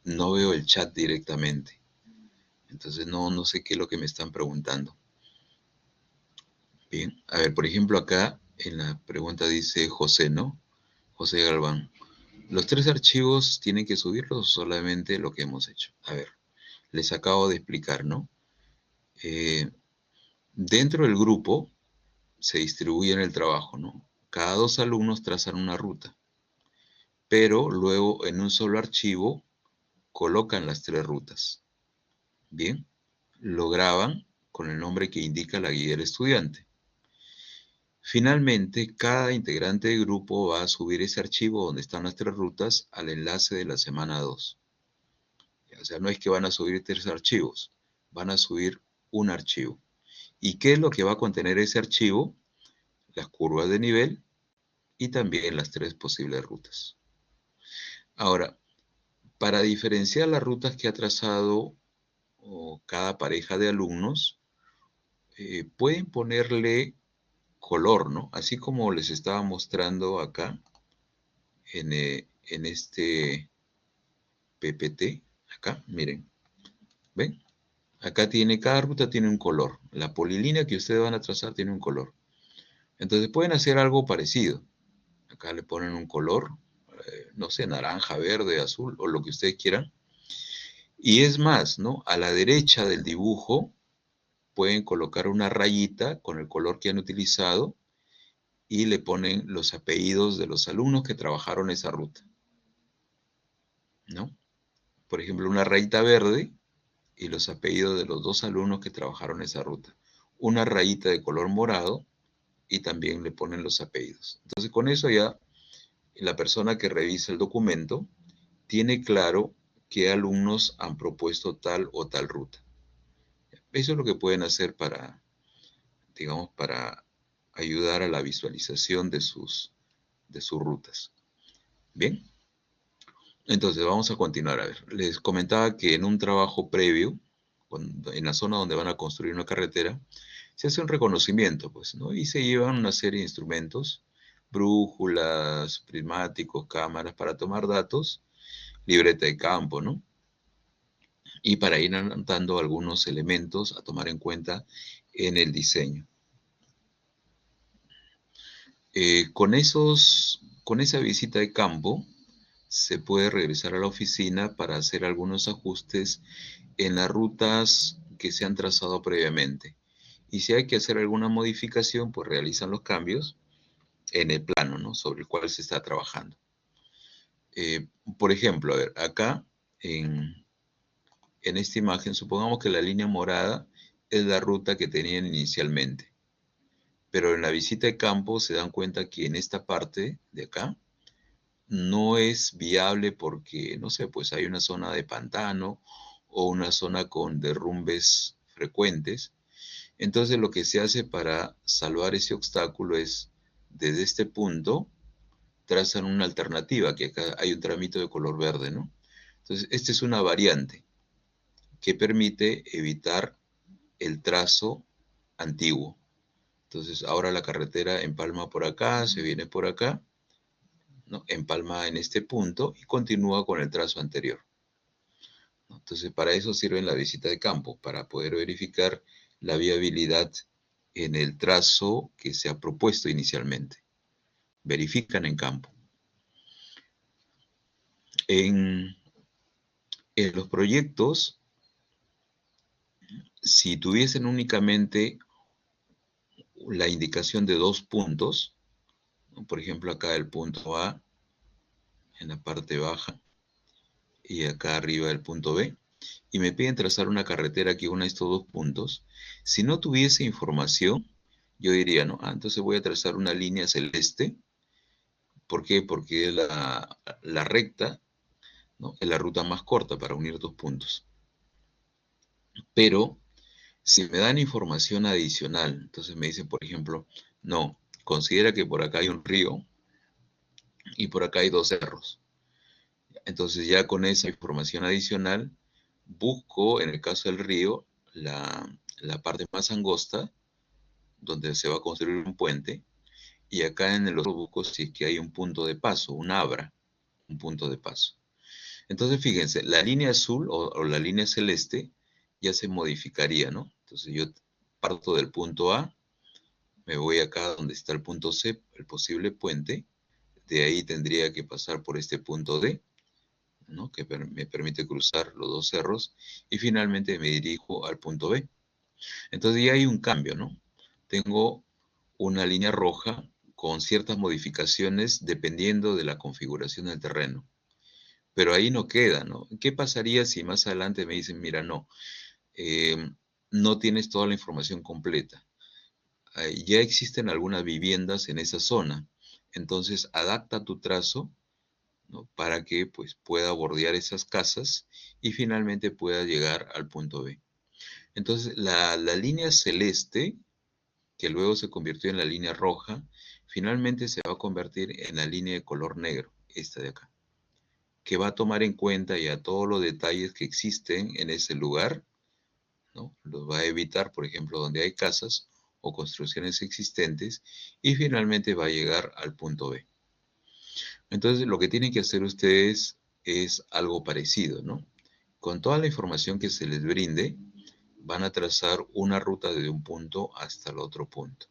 no veo el chat directamente. Entonces, no sé qué es lo que me están preguntando. Bien, a ver, por ejemplo, acá en la pregunta dice José, ¿no? José Galván. ¿Los tres archivos tienen que subirlos o solamente lo que hemos hecho? A ver, les acabo de explicar, ¿no? Dentro del grupo se distribuyen el trabajo, ¿no? Cada dos alumnos trazan una ruta, pero luego en un solo archivo colocan las tres rutas. Bien, lo graban con el nombre que indica la guía del estudiante. Finalmente, cada integrante del grupo va a subir ese archivo donde están las tres rutas al enlace de la semana 2. O sea, no es que van a subir tres archivos, van a subir un archivo. ¿Y qué es lo que va a contener ese archivo? Las curvas de nivel y también las tres posibles rutas. Ahora, para diferenciar las rutas que ha trazado cada pareja de alumnos, pueden ponerle color, ¿no? Así como les estaba mostrando acá en este PPT, acá, miren, ¿ven? Acá cada ruta tiene un color. La polilínea que ustedes van a trazar tiene un color. Entonces pueden hacer algo parecido. Acá le ponen un color, no sé, naranja, verde, azul o lo que ustedes quieran. Y es más, ¿no? A la derecha del dibujo pueden colocar una rayita con el color que han utilizado y le ponen los apellidos de los alumnos que trabajaron esa ruta, ¿no? Por ejemplo, una rayita verde y los apellidos de los dos alumnos que trabajaron esa ruta. Una rayita de color morado y también le ponen los apellidos. Entonces, con eso ya la persona que revisa el documento tiene claro qué alumnos han propuesto tal o tal ruta. Eso es lo que pueden hacer para, digamos, para ayudar a la visualización de sus rutas. Bien, entonces vamos a continuar. A ver, les comentaba que en un trabajo previo, en la zona donde van a construir una carretera, se hace un reconocimiento, pues, ¿no? Y se llevan una serie de instrumentos, brújulas, prismáticos, cámaras, para tomar datos, libreta de campo, ¿no? Y para ir anotando algunos elementos a tomar en cuenta en el diseño. Con esa visita de campo, se puede regresar a la oficina para hacer algunos ajustes en las rutas que se han trazado previamente. Y si hay que hacer alguna modificación, pues realizan los cambios en el plano, ¿no?, sobre el cual se está trabajando. Por ejemplo, a ver, acá en esta imagen, supongamos que la línea morada es la ruta que tenían inicialmente. Pero en la visita de campo se dan cuenta que en esta parte de acá no es viable porque, no sé, pues hay una zona de pantano o una zona con derrumbes frecuentes. Entonces lo que se hace para salvar ese obstáculo es, desde este punto, trazan una alternativa, que acá hay un tramito de color verde, ¿no? Entonces, esta es una variante que permite evitar el trazo antiguo. Entonces, ahora la carretera empalma por acá, se viene por acá, ¿no?, empalma en este punto y continúa con el trazo anterior, ¿no? Entonces, para eso sirve la visita de campo, para poder verificar la viabilidad en el trazo que se ha propuesto inicialmente. Verifican en campo. En los proyectos, si tuviesen únicamente la indicación de 2 puntos, ¿no?, por ejemplo, acá el punto A en la parte baja y acá arriba el punto B, y me piden trazar una carretera que una estos 2 puntos, si no tuviese información, yo diría, ¿no?, entonces voy a trazar una línea celeste. ¿Por qué? Porque la recta, ¿no?, es la ruta más corta para unir 2 puntos. Pero si me dan información adicional, entonces me dicen, por ejemplo, no, considera que por acá hay un río y por acá hay 2 cerros. Entonces ya con esa información adicional, busco, en el caso del río, la parte más angosta, donde se va a construir un puente, y acá en el otro busco si es que hay un punto de paso, un abra, un punto de paso. Entonces fíjense, la línea azul o la línea celeste ya se modificaría, ¿no? Entonces yo parto del punto A, me voy acá donde está el punto C, el posible puente, de ahí tendría que pasar por este punto D, ¿no?, que me permite cruzar los 2 cerros, y finalmente me dirijo al punto B. Entonces ya hay un cambio, ¿no? Tengo una línea roja con ciertas modificaciones dependiendo de la configuración del terreno. Pero ahí no queda, ¿no? ¿Qué pasaría si más adelante me dicen, mira, no, no tienes toda la información completa? Ya existen algunas viviendas en esa zona, entonces adapta tu trazo, ¿no?, para que pues pueda bordear esas casas y finalmente pueda llegar al punto B. Entonces la línea celeste, que luego se convirtió en la línea roja, finalmente se va a convertir en la línea de color negro, esta de acá, que va a tomar en cuenta ya todos los detalles que existen en ese lugar, ¿no? Los va a evitar, por ejemplo, donde hay casas o construcciones existentes, y finalmente va a llegar al punto B. Entonces, lo que tienen que hacer ustedes es algo parecido, ¿no? Con toda la información que se les brinde, van a trazar una ruta desde un punto hasta el otro punto.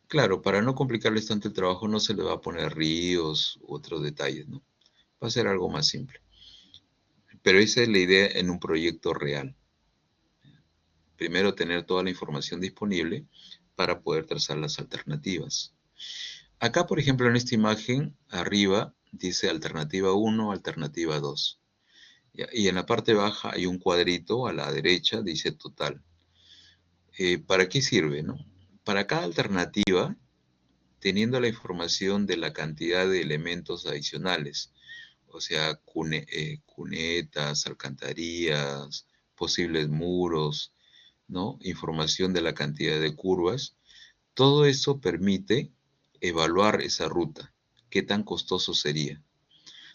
Claro, para no complicarles tanto el trabajo, no se le va a poner ríos u otros detalles, ¿no? Va a ser algo más simple. Pero esa es la idea en un proyecto real. Primero, tener toda la información disponible para poder trazar las alternativas. Acá, por ejemplo, en esta imagen, arriba dice alternativa 1, alternativa 2. Y en la parte baja hay un cuadrito a la derecha, dice total. ¿Para qué sirve, no? Para cada alternativa, teniendo la información de la cantidad de elementos adicionales, o sea, cunetas, alcantarillas, posibles muros, ¿no? Información de la cantidad de curvas. Todo eso permite evaluar esa ruta, qué tan costoso sería.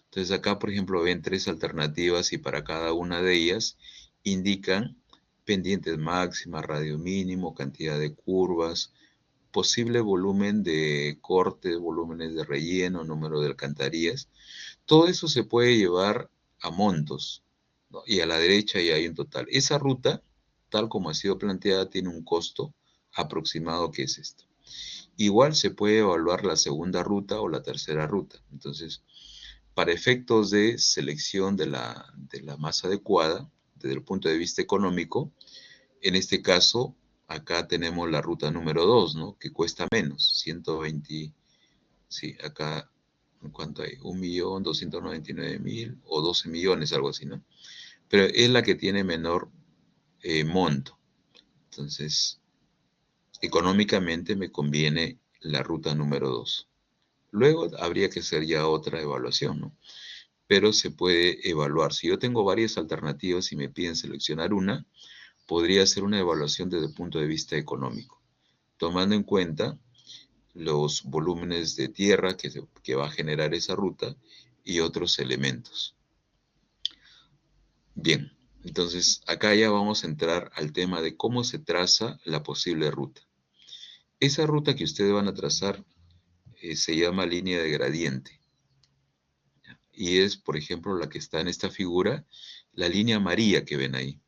Entonces acá, por ejemplo, ven 3 alternativas y para cada una de ellas indican pendientes máximas, radio mínimo, cantidad de curvas, posible volumen de cortes, volúmenes de relleno, número de alcantarillas. Todo eso se puede llevar a montos, ¿no? Y a la derecha ya hay un total. Esa ruta, tal como ha sido planteada, tiene un costo aproximado que es esto. Igual se puede evaluar la segunda ruta o la tercera ruta. Entonces, para efectos de selección de la más adecuada, desde el punto de vista económico, en este caso, acá tenemos la ruta número 2, ¿no? Que cuesta menos, 120, sí, acá, ¿cuánto hay? 1.299.000 o 12 millones, algo así, ¿no? Pero es la que tiene menor monto. Entonces, económicamente me conviene la ruta número 2. Luego habría que hacer ya otra evaluación, ¿no? Pero se puede evaluar. Si yo tengo varias alternativas y me piden seleccionar una, podría hacer una evaluación desde el punto de vista económico, tomando en cuenta los volúmenes de tierra que va a generar esa ruta y otros elementos. Bien, entonces acá ya vamos a entrar al tema de cómo se traza la posible ruta. Esa ruta que ustedes van a trazar se llama línea de gradiente. Y es, por ejemplo, la que está en esta figura, la línea amarilla que ven ahí.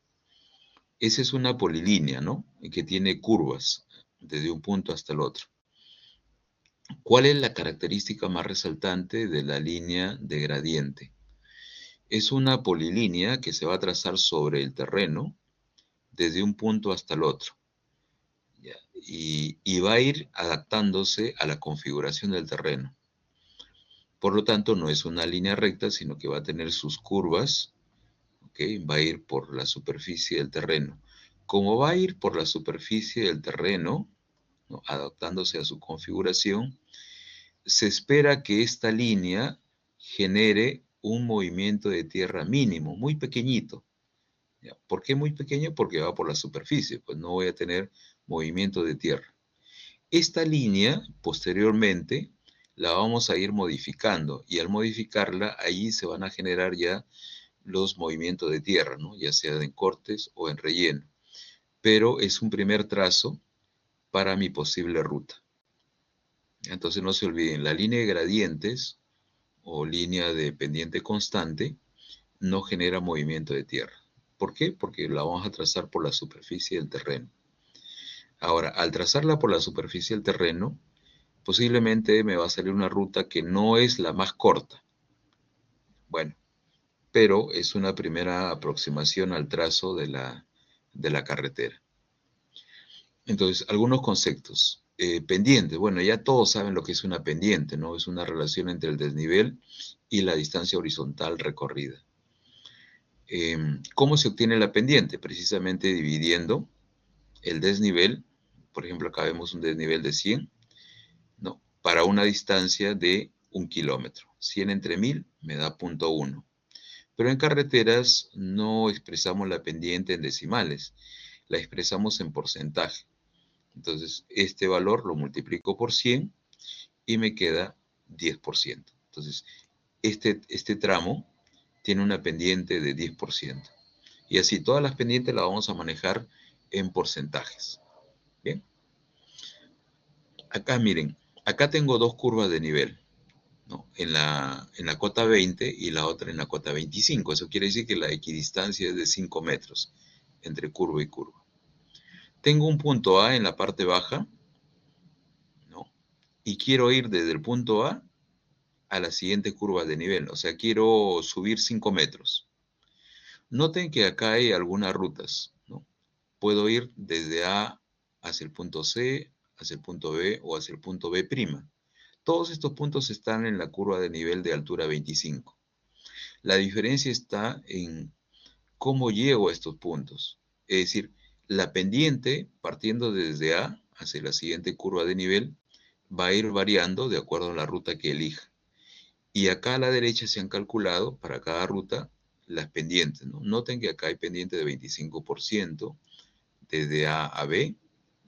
Esa es una polilínea, ¿no? Y que tiene curvas desde un punto hasta el otro. ¿Cuál es la característica más resaltante de la línea de gradiente? Es una polilínea que se va a trazar sobre el terreno desde un punto hasta el otro. ¿Ya? Y va a ir adaptándose a la configuración del terreno. Por lo tanto, no es una línea recta, sino que va a tener sus curvas, ¿okay? Va a ir por la superficie del terreno. Como va a ir por la superficie del terreno, ¿no? Adaptándose a su configuración, se espera que esta línea genere un movimiento de tierra mínimo, muy pequeñito. ¿Ya? ¿Por qué muy pequeño? Porque va por la superficie, pues no voy a tener movimiento de tierra. Esta línea, posteriormente, la vamos a ir modificando y al modificarla, ahí se van a generar ya los movimientos de tierra, ¿no? Ya sea en cortes o en relleno. Pero es un primer trazo para mi posible ruta. Entonces no se olviden, la línea de gradientes o línea de pendiente constante no genera movimiento de tierra. ¿Por qué? Porque la vamos a trazar por la superficie del terreno. Ahora, al trazarla por la superficie del terreno, posiblemente me va a salir una ruta que no es la más corta. Bueno, pero es una primera aproximación al trazo de la carretera. Entonces, algunos conceptos. Pendiente, bueno, ya todos saben lo que es una pendiente, ¿no? Es una relación entre el desnivel y la distancia horizontal recorrida. ¿Cómo se obtiene la pendiente? Precisamente dividiendo el desnivel, por ejemplo, acá vemos un desnivel de 100, ¿no? Para una distancia de 1 kilómetro. 100 entre 1000 me da 0.1. Pero en carreteras no expresamos la pendiente en decimales, la expresamos en porcentaje. Entonces, este valor lo multiplico por 100 y me queda 10%. Entonces, este tramo tiene una pendiente de 10%. Y así todas las pendientes las vamos a manejar en porcentajes. Bien. Acá miren, acá tengo dos curvas de nivel, ¿no? En la cota 20 y la otra en la cota 25. Eso quiere decir que la equidistancia es de 5 metros entre curva y curva. Tengo un punto A en la parte baja, ¿no? Y quiero ir desde el punto a la siguiente curva de nivel. O sea, quiero subir 5 metros. Noten que acá hay algunas rutas, ¿no? Puedo ir desde A hacia el punto C, hacia el punto B o hacia el punto B'. Todos estos puntos están en la curva de nivel de altura 25. La diferencia está en cómo llego a estos puntos. Es decir, la pendiente, partiendo desde A hacia la siguiente curva de nivel, va a ir variando de acuerdo a la ruta que elija. Y acá a la derecha se han calculado para cada ruta las pendientes, ¿no? Noten que acá hay pendiente de 25%, desde A a B,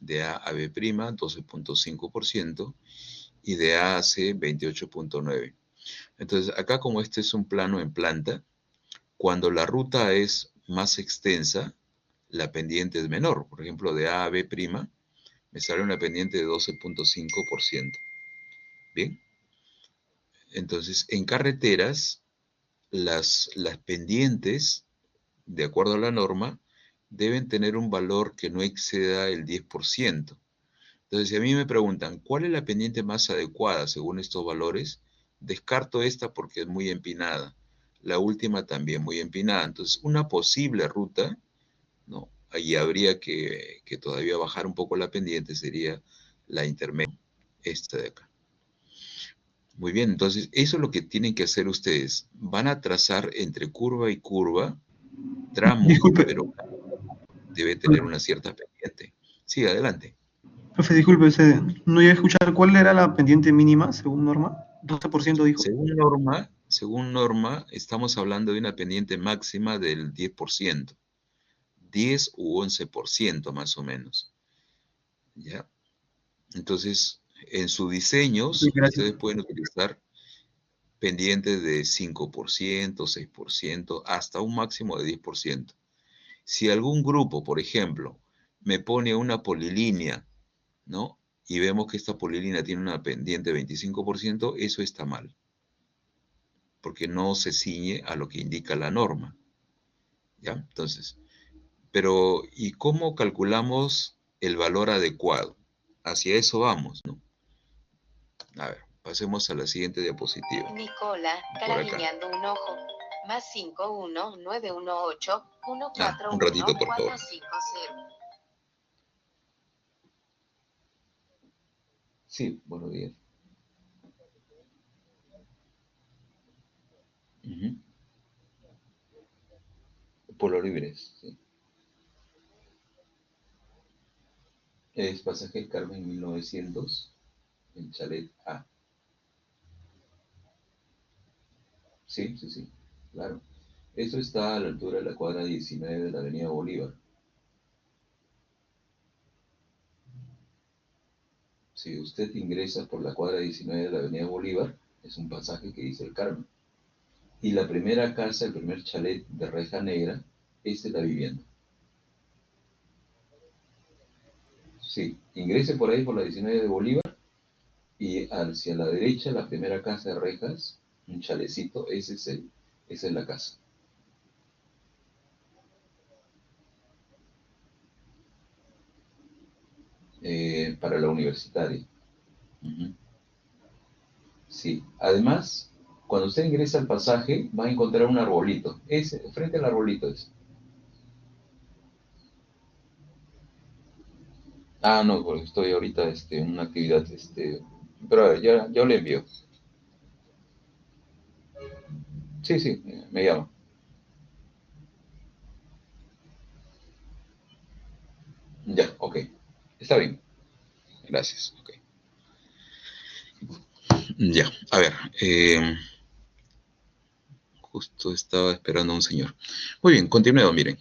de A a B', 12.5%, y de A a C, 28.9%. Entonces, acá como este es un plano en planta, cuando la ruta es más extensa, la pendiente es menor. Por ejemplo, de A a B', me sale una pendiente de 12.5%. Bien, entonces en carreteras, las pendientes, de acuerdo a la norma, deben tener un valor que no exceda el 10%. Entonces, si a mí me preguntan, ¿cuál es la pendiente más adecuada según estos valores? Descarto esta porque es muy empinada. La última también muy empinada. Entonces, una posible ruta, ¿no? Ahí habría que todavía bajar un poco la pendiente, sería la intermedia, esta de acá. Muy bien, entonces eso es lo que tienen que hacer ustedes. Van a trazar entre curva y curva tramos, Disculpe, pero debe tener una cierta pendiente. Sí, adelante. profe, disculpe, no iba a escuchar cuál era la pendiente mínima según norma. 12% dijo. Según norma, estamos hablando de una pendiente máxima del 10%, 10 u 11% más o menos. ¿Ya? Entonces, en sus Sí, diseños, gracias. ustedes pueden utilizar pendientes de 5%, 6%, hasta un máximo de 10%. Si algún grupo, por ejemplo, me pone una polilínea, ¿no? Y vemos que esta polilínea tiene una pendiente de 25%, eso está mal, porque no se ciñe a lo que indica la norma, ¿ya? Entonces, pero ¿y cómo calculamos el valor adecuado? Hacia eso vamos, ¿no? A ver, pasemos a la siguiente diapositiva. Nicola, Por acá. carabineando un ojo. Más 51918 Un ratito, por favor. 141450. Sí, buenos días. Ujú. Polo Libres, sí. Es Pasaje Carmen 1900, en Chalet A. Sí, sí, sí, claro. Eso está a la altura de la cuadra 19 de la Avenida Bolívar. Si usted ingresa por la cuadra 19 de la Avenida Bolívar, es un pasaje que dice el Carmen. Y la primera casa, el primer chalet de reja negra, esta es la vivienda. Sí, ingrese por ahí por la 19 de Bolívar y hacia la derecha, la primera casa de rejas, un chalecito, esa es la casa. Para la universitaria. Ujú. Sí, además, cuando usted ingresa al pasaje, va a encontrar un arbolito. Frente al arbolito es. Ah, no, porque estoy ahorita en una actividad, pero a ver, ya, yo le envío. Sí, sí, me llama. Ya, ok. Está bien. Gracias. Ok. Ya, a ver. Justo estaba esperando a un señor. Muy bien, continuemos, miren.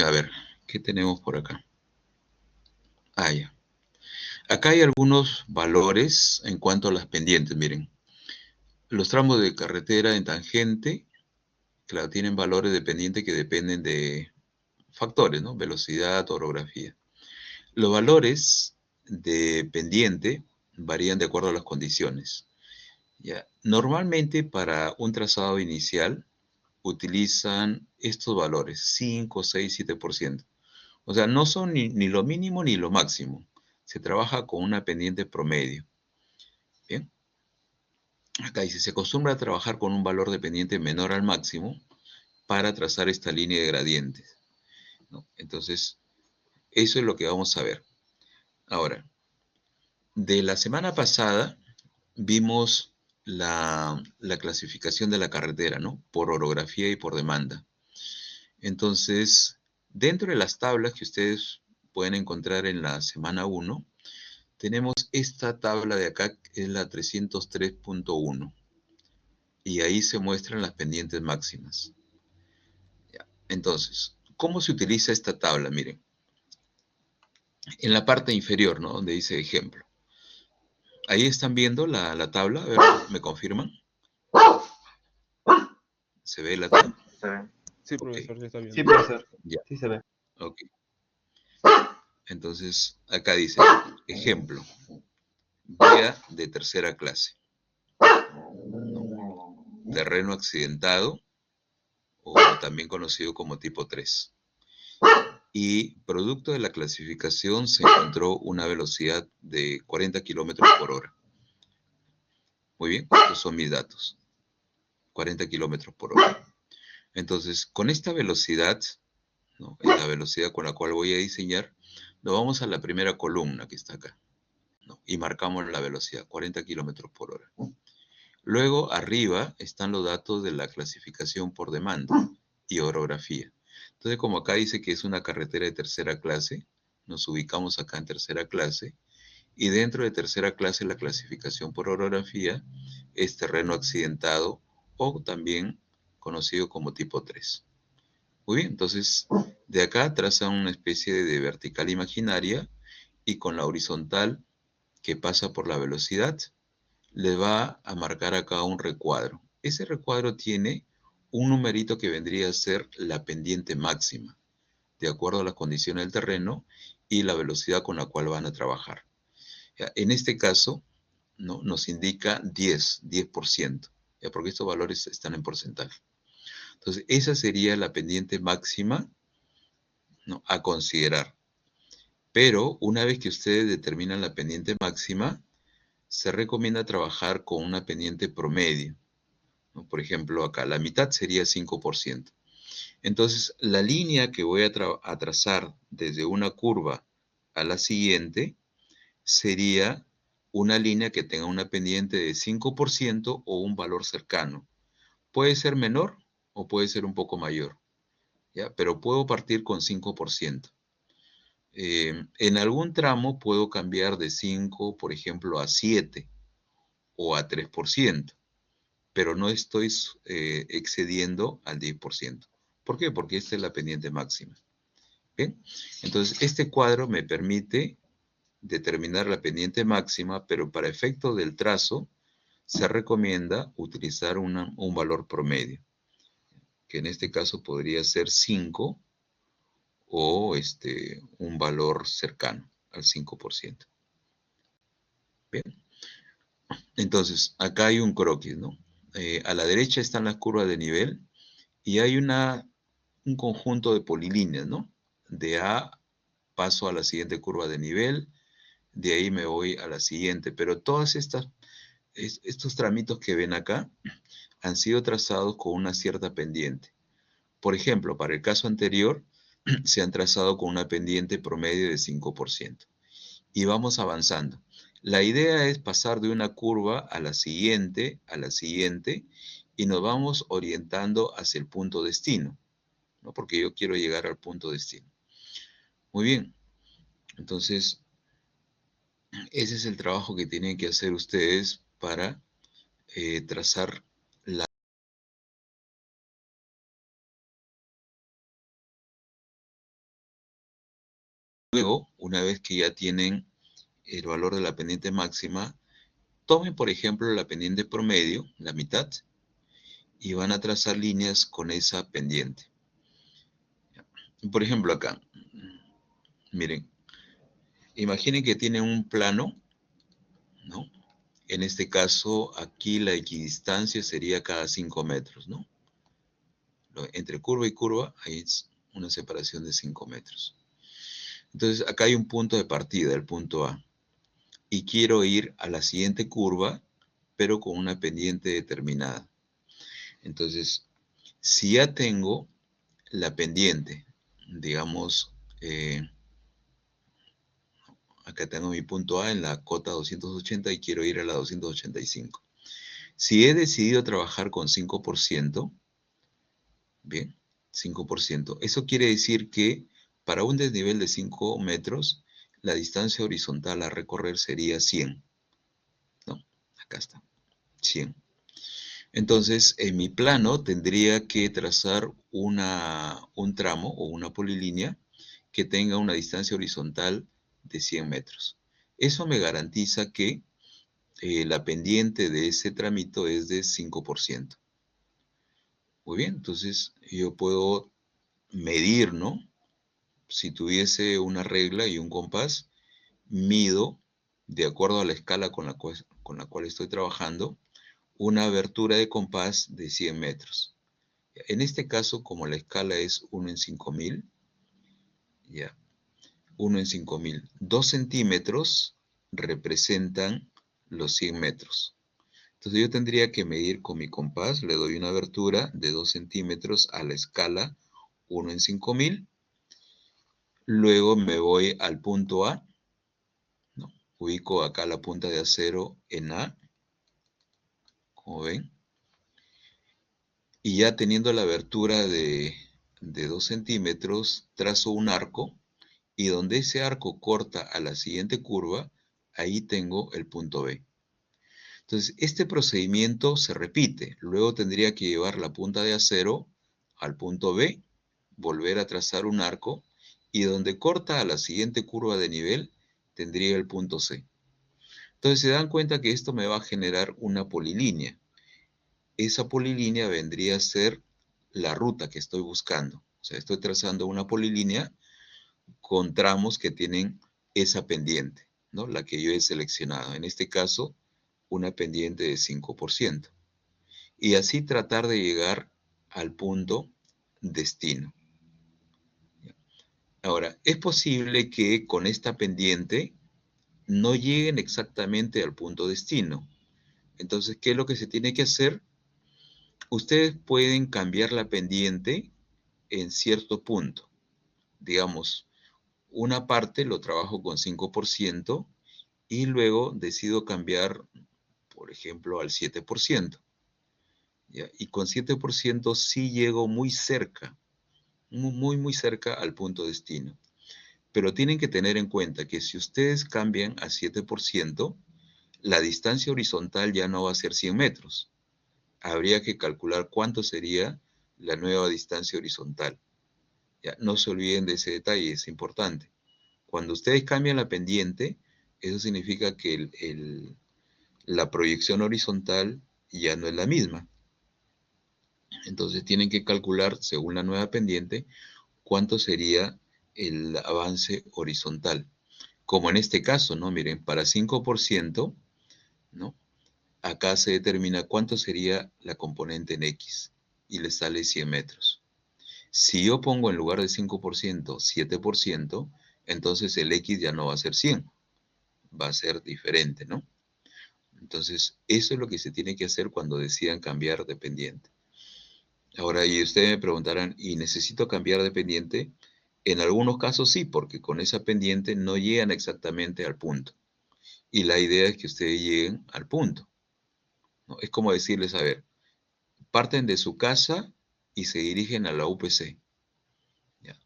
A ver, ¿qué tenemos por acá? Ah, ya. Acá hay algunos valores en cuanto a las pendientes, miren. Los tramos de carretera en tangente, claro, tienen valores de pendiente que dependen de factores, ¿no? Velocidad, orografía. Los valores de pendiente varían de acuerdo a las condiciones. ¿Ya? Normalmente para un trazado inicial utilizan estos valores, 5, 6, 7%. O sea, no son ni lo mínimo ni lo máximo. Se trabaja con una pendiente promedio. Bien. Acá dice, se acostumbra a trabajar con un valor de pendiente menor al máximo para trazar esta línea de gradientes, ¿no? Entonces, eso es lo que vamos a ver. Ahora, de la semana pasada vimos la clasificación de la carretera, ¿no? Por orografía y por demanda. Entonces, dentro de las tablas que ustedes pueden encontrar en la semana 1, tenemos esta tabla de acá, que es la 303.1. y ahí se muestran las pendientes máximas. Ya. Entonces, ¿cómo se utiliza esta tabla? Miren, en la parte inferior, ¿no? Donde dice ejemplo. Ahí están viendo la tabla, a ver, ¿me confirman? ¿Se ve la tabla? Se ve. Sí, Ok, profesor, se está Sí, viendo. profesor. ya, Sí se ve. ok. Entonces, acá dice, ejemplo, vía de tercera clase, terreno accidentado, o también conocido como tipo 3. Y producto de la clasificación se encontró una velocidad de 40 kilómetros por hora. Muy bien, estos son mis datos. 40 kilómetros por hora. Entonces, con esta velocidad, ¿no? Es la velocidad con la cual voy a diseñar, nos vamos a la primera columna que está acá, ¿no? Y marcamos la velocidad, 40 kilómetros por hora. Luego, arriba están los datos de la clasificación por demanda y orografía. Entonces, como acá dice que es una carretera de tercera clase, nos ubicamos acá en tercera clase, y dentro de tercera clase la clasificación por orografía es terreno accidentado o también conocido como tipo 3. Muy bien, entonces de acá traza una especie de vertical imaginaria y con la horizontal que pasa por la velocidad le va a marcar acá un recuadro. Ese recuadro tiene un numerito que vendría a ser la pendiente máxima, de acuerdo a las condiciones del terreno y la velocidad con la cual van a trabajar. Ya, en este caso, ¿no? Nos indica 10%, ¿ya? Porque estos valores están en porcentaje. Entonces, esa sería la pendiente máxima, ¿no? A considerar. Pero una vez que ustedes determinan la pendiente máxima, se recomienda trabajar con una pendiente promedio, ¿no? Por ejemplo, acá la mitad sería 5%. Entonces, la línea que voy a trazar desde una curva a la siguiente sería una línea que tenga una pendiente de 5% o un valor cercano. Puede ser menor o puede ser un poco mayor, ¿ya? Pero puedo partir con 5%. En algún tramo puedo cambiar de 5, por ejemplo, a 7 o a 3%, pero no estoy excediendo al 10%. ¿Por qué? Porque esta es la pendiente máxima. ¿Bien? Entonces, este cuadro me permite determinar la pendiente máxima, pero para efecto del trazo se recomienda utilizar un valor promedio, que en este caso podría ser 5 o un valor cercano al 5%. Bien, entonces acá hay un croquis, ¿no? A la derecha están las curvas de nivel y hay un conjunto de polilíneas, ¿no? De A paso a la siguiente curva de nivel, de ahí me voy a la siguiente, pero todas estos tramitos que ven acá han sido trazados con una cierta pendiente. Por ejemplo, para el caso anterior, se han trazado con una pendiente promedio de 5%. Y vamos avanzando. La idea es pasar de una curva a la siguiente, y nos vamos orientando hacia el punto destino, ¿no? Porque yo quiero llegar al punto destino. Muy bien. Entonces, ese es el trabajo que tienen que hacer ustedes para trazar la... Luego, una vez que ya tienen el valor de la pendiente máxima, tomen por ejemplo la pendiente promedio, la mitad, y van a trazar líneas con esa pendiente. Por ejemplo acá, miren, imaginen que tienen un plano, ¿no? En este caso, aquí la equidistancia sería cada 5 metros, ¿no? Entre curva y curva hay una separación de 5 metros. Entonces, acá hay un punto de partida, el punto A. Y quiero ir a la siguiente curva, pero con una pendiente determinada. Entonces, si ya tengo la pendiente, digamos, acá tengo mi punto A en la cota 280 y quiero ir a la 285. Si he decidido trabajar con 5%, bien, 5%, eso quiere decir que para un desnivel de 5 metros, la distancia horizontal a recorrer sería 100, ¿no? Acá está, 100. Entonces, en mi plano tendría que trazar un tramo o una polilínea que tenga una distancia horizontal de 100 metros. Eso me garantiza que la pendiente de ese tramito es de 5%. Muy bien, entonces yo puedo medir, ¿no? Si tuviese una regla y un compás, mido, de acuerdo a la escala con la cual estoy trabajando, una abertura de compás de 100 metros. En este caso, como la escala es 1 en 5000, ya, 1 en 5000, 2 centímetros representan los 100 metros. Entonces yo tendría que medir con mi compás, le doy una abertura de 2 centímetros a la escala 1 en 5000, luego me voy al punto A, ¿no? Ubico acá la punta de acero en A, como ven, y ya teniendo la abertura de 2 centímetros, trazo un arco, y donde ese arco corta a la siguiente curva, ahí tengo el punto B. Entonces, este procedimiento se repite. Luego tendría que llevar la punta de acero al punto B, volver a trazar un arco, y donde corta a la siguiente curva de nivel, tendría el punto C. Entonces, se dan cuenta que esto me va a generar una polilínea. Esa polilínea vendría a ser la ruta que estoy buscando. O sea, estoy trazando una polilínea con tramos que tienen esa pendiente, ¿no? La que yo he seleccionado. En este caso, una pendiente de 5%. Y así tratar de llegar al punto destino. Ahora, es posible que con esta pendiente no lleguen exactamente al punto destino. Entonces, ¿qué es lo que se tiene que hacer? Ustedes pueden cambiar la pendiente en cierto punto. Digamos, una parte lo trabajo con 5% y luego decido cambiar, por ejemplo, al 7%. ¿Ya? Y con 7% sí llego muy cerca, muy cerca al punto destino. Pero tienen que tener en cuenta que si ustedes cambian a 7%, la distancia horizontal ya no va a ser 100 metros. Habría que calcular cuánto sería la nueva distancia horizontal. ¿Ya? No se olviden de ese detalle, es importante. Cuando ustedes cambian la pendiente, eso significa que la proyección horizontal ya no es la misma. Entonces tienen que calcular, según la nueva pendiente, cuánto sería el avance horizontal. Como en este caso, ¿no? Miren, para 5%, ¿no? Acá se determina cuánto sería la componente en X y le sale 100 metros. Si yo pongo en lugar de 5%, 7%, entonces el X ya no va a ser 100, va a ser diferente, ¿no? Entonces, eso es lo que se tiene que hacer cuando decidan cambiar de pendiente. Ahora, y ustedes me preguntarán, ¿y necesito cambiar de pendiente? En algunos casos sí, porque con esa pendiente no llegan exactamente al punto. Y la idea es que ustedes lleguen al punto, ¿no? Es como decirles, a ver, parten de su casa y se dirigen a la UPC. ¿Ya?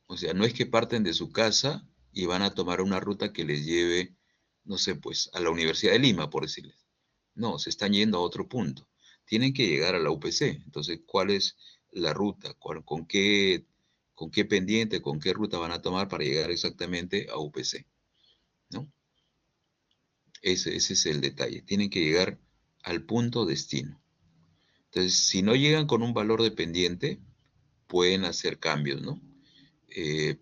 O sea, no es que parten de su casa y van a tomar una ruta que les lleve, no sé, pues a la Universidad de Lima, por decirles. No, se están yendo a otro punto. Tienen que llegar a la UPC. Entonces, ¿cuál es la ruta? Con qué pendiente, con qué ruta van a tomar para llegar exactamente a UPC? ¿No? Ese es el detalle. Tienen que llegar al punto destino. Entonces, si no llegan con un valor de pendiente, pueden hacer cambios, ¿no? Eh,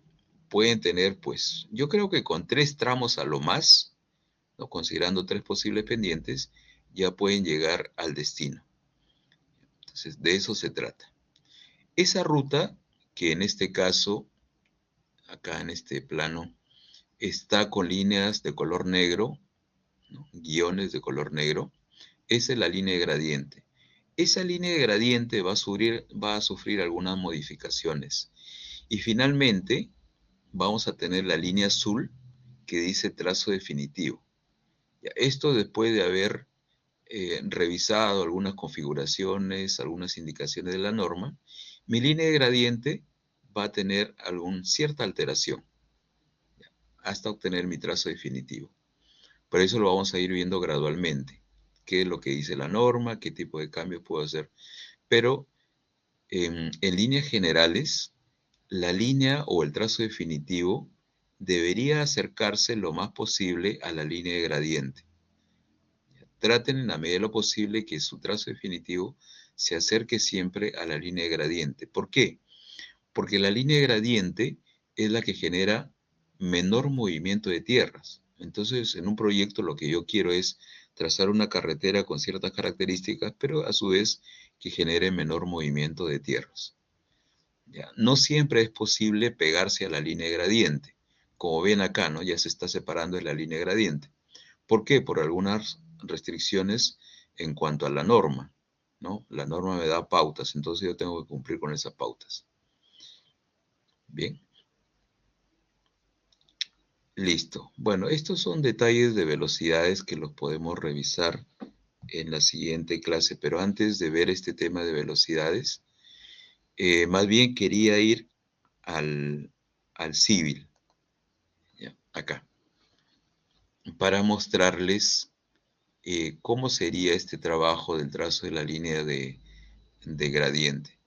Pueden tener, pues, yo creo que con 3 tramos a lo más, ¿no? Considerando 3 posibles pendientes, ya pueden llegar al destino. Entonces, de eso se trata. Esa ruta, que en este caso, acá en este plano, está con líneas de color negro, ¿no? Guiones de color negro, esa es la línea de gradiente. Esa línea de gradiente va a sufrir algunas modificaciones. Y finalmente, vamos a tener la línea azul que dice trazo definitivo. Ya, esto después de haber revisado algunas configuraciones, algunas indicaciones de la norma, mi línea de gradiente va a tener cierta alteración, hasta obtener mi trazo definitivo. Pero eso lo vamos a ir viendo gradualmente. qué es lo que dice la norma, qué tipo de cambios puedo hacer. Pero en líneas generales, la línea o el trazo definitivo debería acercarse lo más posible a la línea de gradiente. Traten en la medida de lo posible que su trazo definitivo se acerque siempre a la línea de gradiente. ¿Por qué? Porque la línea de gradiente es la que genera menor movimiento de tierras. Entonces, en un proyecto lo que yo quiero es trazar una carretera con ciertas características, pero a su vez que genere menor movimiento de tierras. ¿Ya? No siempre es posible pegarse a la línea de gradiente. Como ven acá, ¿no? Ya se está separando de la línea de gradiente. ¿Por qué? Por algunas restricciones en cuanto a la norma, ¿no? La norma me da pautas, entonces yo tengo que cumplir con esas pautas. Bien. Listo. Bueno, estos son detalles de velocidades que los podemos revisar en la siguiente clase, pero antes de ver este tema de velocidades, más bien quería ir al civil, ¿ya? Acá, para mostrarles cómo sería este trabajo del trazo de la línea de gradiente.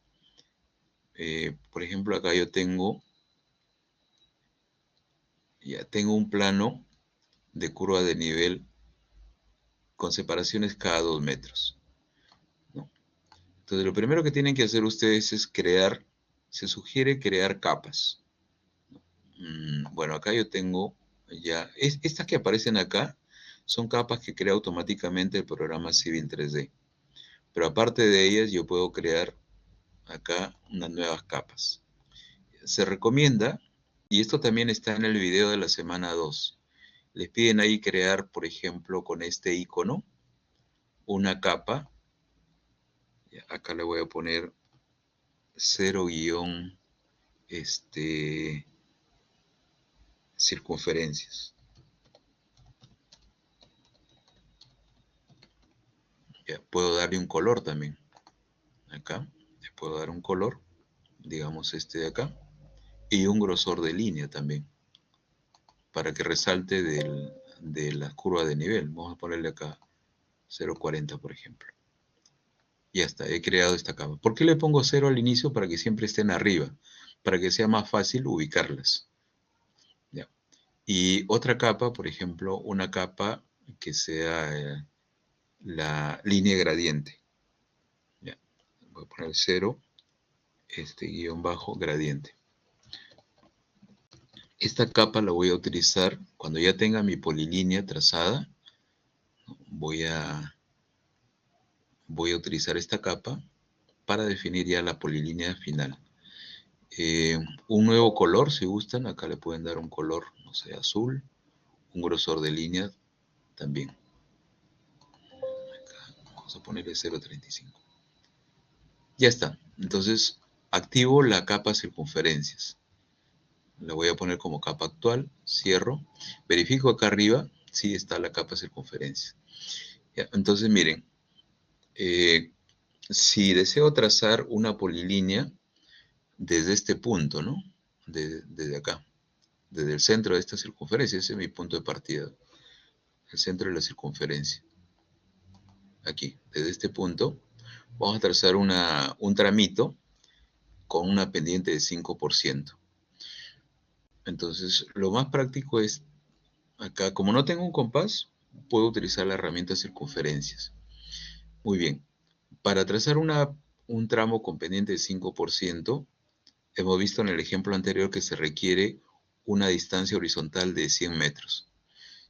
Por ejemplo, acá yo tengo un plano de curva de nivel con separaciones cada 2 metros, ¿no? Entonces, lo primero que tienen que hacer ustedes es se sugiere crear capas. Bueno, acá yo tengo estas que aparecen acá son capas que crea automáticamente el programa Civil 3D. Pero aparte de ellas, yo puedo crear acá unas nuevas capas. Se recomienda, y esto también está en el video de la semana 2, les piden ahí crear, por ejemplo, con este icono, una capa. Acá le voy a poner 0 guión, circunferencias. Ya, puedo darle un color también. Acá le puedo dar un color, digamos este de acá, y un grosor de línea también, para que resalte de la curva de nivel. Vamos a ponerle acá 0,40, por ejemplo. Ya está, he creado esta capa. ¿Por qué le pongo 0 al inicio? Para que siempre estén arriba, para que sea más fácil ubicarlas. Ya. Y otra capa, por ejemplo, una capa que sea la línea gradiente. Ya. Voy a poner 0, guión bajo, gradiente. Esta capa la voy a utilizar cuando ya tenga mi polilínea trazada. Voy a utilizar esta capa para definir ya la polilínea final. Un nuevo color, si gustan, acá le pueden dar un color, no sé, azul, un grosor de línea también. Acá vamos a ponerle 0,35. Ya está. Entonces, activo la capa circunferencias. La voy a poner como capa actual, cierro, verifico acá arriba si está la capa circunferencia. Ya, entonces miren, si deseo trazar una polilínea desde este punto, ¿no? Desde acá, desde el centro de esta circunferencia, ese es mi punto de partida, el centro de la circunferencia. Aquí, desde este punto, vamos a trazar un tramito con una pendiente de 5%. Entonces, lo más práctico es, acá, como no tengo un compás, puedo utilizar la herramienta circunferencias. Muy bien, para trazar un tramo con pendiente de 5%, hemos visto en el ejemplo anterior que se requiere una distancia horizontal de 100 metros.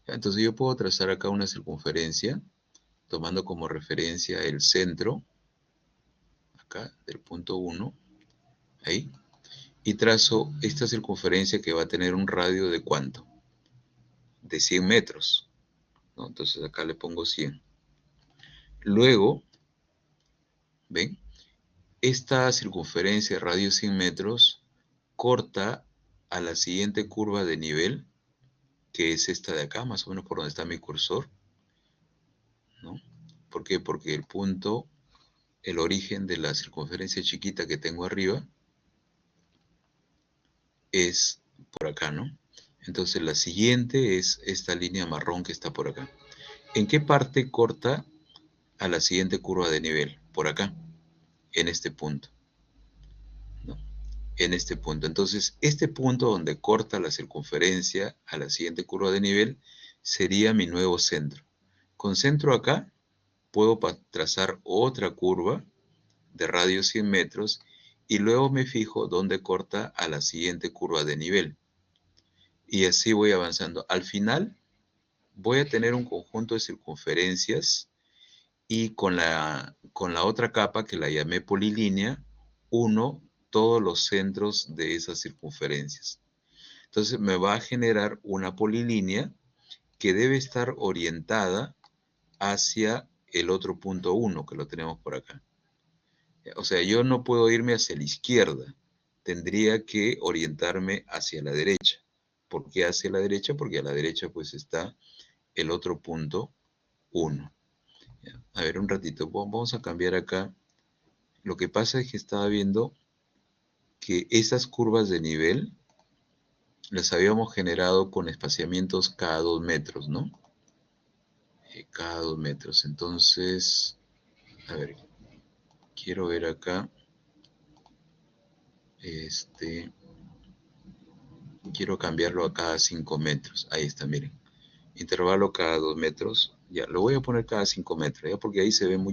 Entonces yo puedo trazar acá una circunferencia, tomando como referencia el centro, acá, del punto 1, ahí, y trazo esta circunferencia que va a tener un radio de ¿cuánto? De 100 metros, ¿no? Entonces acá le pongo 100. Luego, ¿ven? Esta circunferencia, radio 100 metros, corta a la siguiente curva de nivel, que es esta de acá, más o menos por donde está mi cursor, ¿no? ¿Por qué? Porque el origen de la circunferencia chiquita que tengo arriba es por acá, ¿no? Entonces la siguiente es esta línea marrón que está por acá. ¿En qué parte corta a la siguiente curva de nivel, por acá, en este punto, ¿no? En este punto. Entonces, este punto donde corta la circunferencia a la siguiente curva de nivel sería mi nuevo centro. Con centro acá, puedo trazar otra curva de radio 100 metros y luego me fijo dónde corta a la siguiente curva de nivel. Y así voy avanzando. Al final, voy a tener un conjunto de circunferencias y con la otra capa que la llamé polilínea, uno todos los centros de esas circunferencias. Entonces me va a generar una polilínea que debe estar orientada hacia el otro punto 1 que lo tenemos por acá. O sea, yo no puedo irme hacia la izquierda, tendría que orientarme hacia la derecha. ¿Por qué hacia la derecha? Porque a la derecha pues está el otro punto 1. A ver, un ratito, vamos a cambiar acá. Lo que pasa es que estaba viendo que esas curvas de nivel las habíamos generado con espaciamientos cada 2 metros, ¿no? Cada 2 metros. Entonces, a ver, quiero ver acá. Quiero cambiarlo a cada 5 metros. Ahí está, miren. Intervalo cada 2 metros. Ya, lo voy a poner cada 5 metros, ¿ya? Porque ahí se ven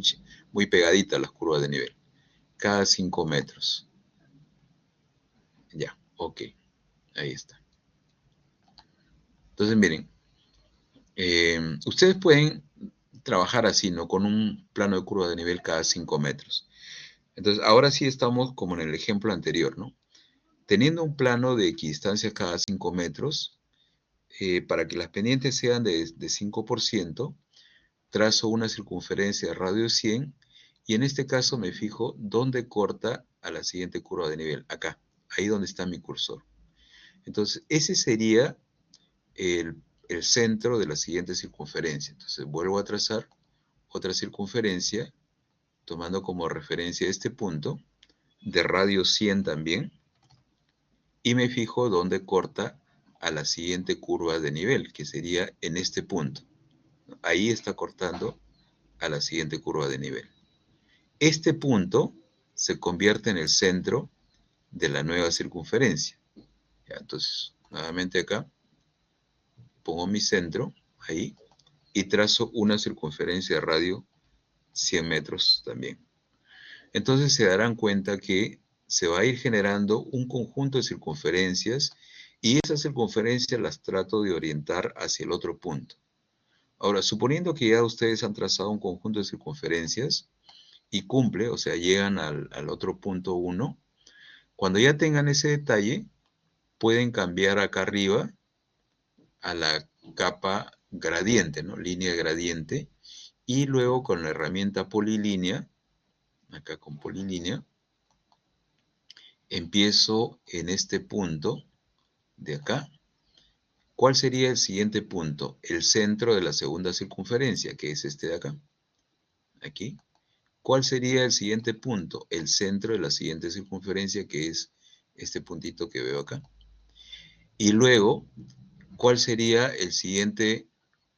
muy pegaditas las curvas de nivel. Cada 5 metros. Ya, ok. Ahí está. Entonces, miren. Ustedes pueden trabajar así, ¿no? Con un plano de curva de nivel cada 5 metros. Entonces, ahora sí estamos como en el ejemplo anterior, ¿no? Teniendo un plano de equidistancia cada 5 metros, para que las pendientes sean de 5%, trazo una circunferencia de radio 100 y en este caso me fijo dónde corta a la siguiente curva de nivel, acá, ahí donde está mi cursor. Entonces, ese sería el centro de la siguiente circunferencia. Entonces, vuelvo a trazar otra circunferencia, tomando como referencia este punto, de radio 100 también, y me fijo dónde corta a la siguiente curva de nivel, que sería en este punto. Ahí está cortando a la siguiente curva de nivel. Este punto se convierte en el centro de la nueva circunferencia. Ya, entonces, nuevamente acá, pongo mi centro, ahí, y trazo una circunferencia de radio 100 metros también. Entonces se darán cuenta que se va a ir generando un conjunto de circunferencias y esas circunferencias las trato de orientar hacia el otro punto. Ahora, suponiendo que ya ustedes han trazado un conjunto de circunferencias y cumple, o sea, llegan al otro punto 1, cuando ya tengan ese detalle, pueden cambiar acá arriba a la capa gradiente, ¿no? Línea gradiente, y luego con la herramienta polilínea, acá con polilínea, empiezo en este punto de acá. ¿Cuál sería el siguiente punto? El centro de la segunda circunferencia, que es este de acá. Aquí. ¿Cuál sería el siguiente punto? El centro de la siguiente circunferencia, que es este puntito que veo acá. Y luego, ¿cuál sería el siguiente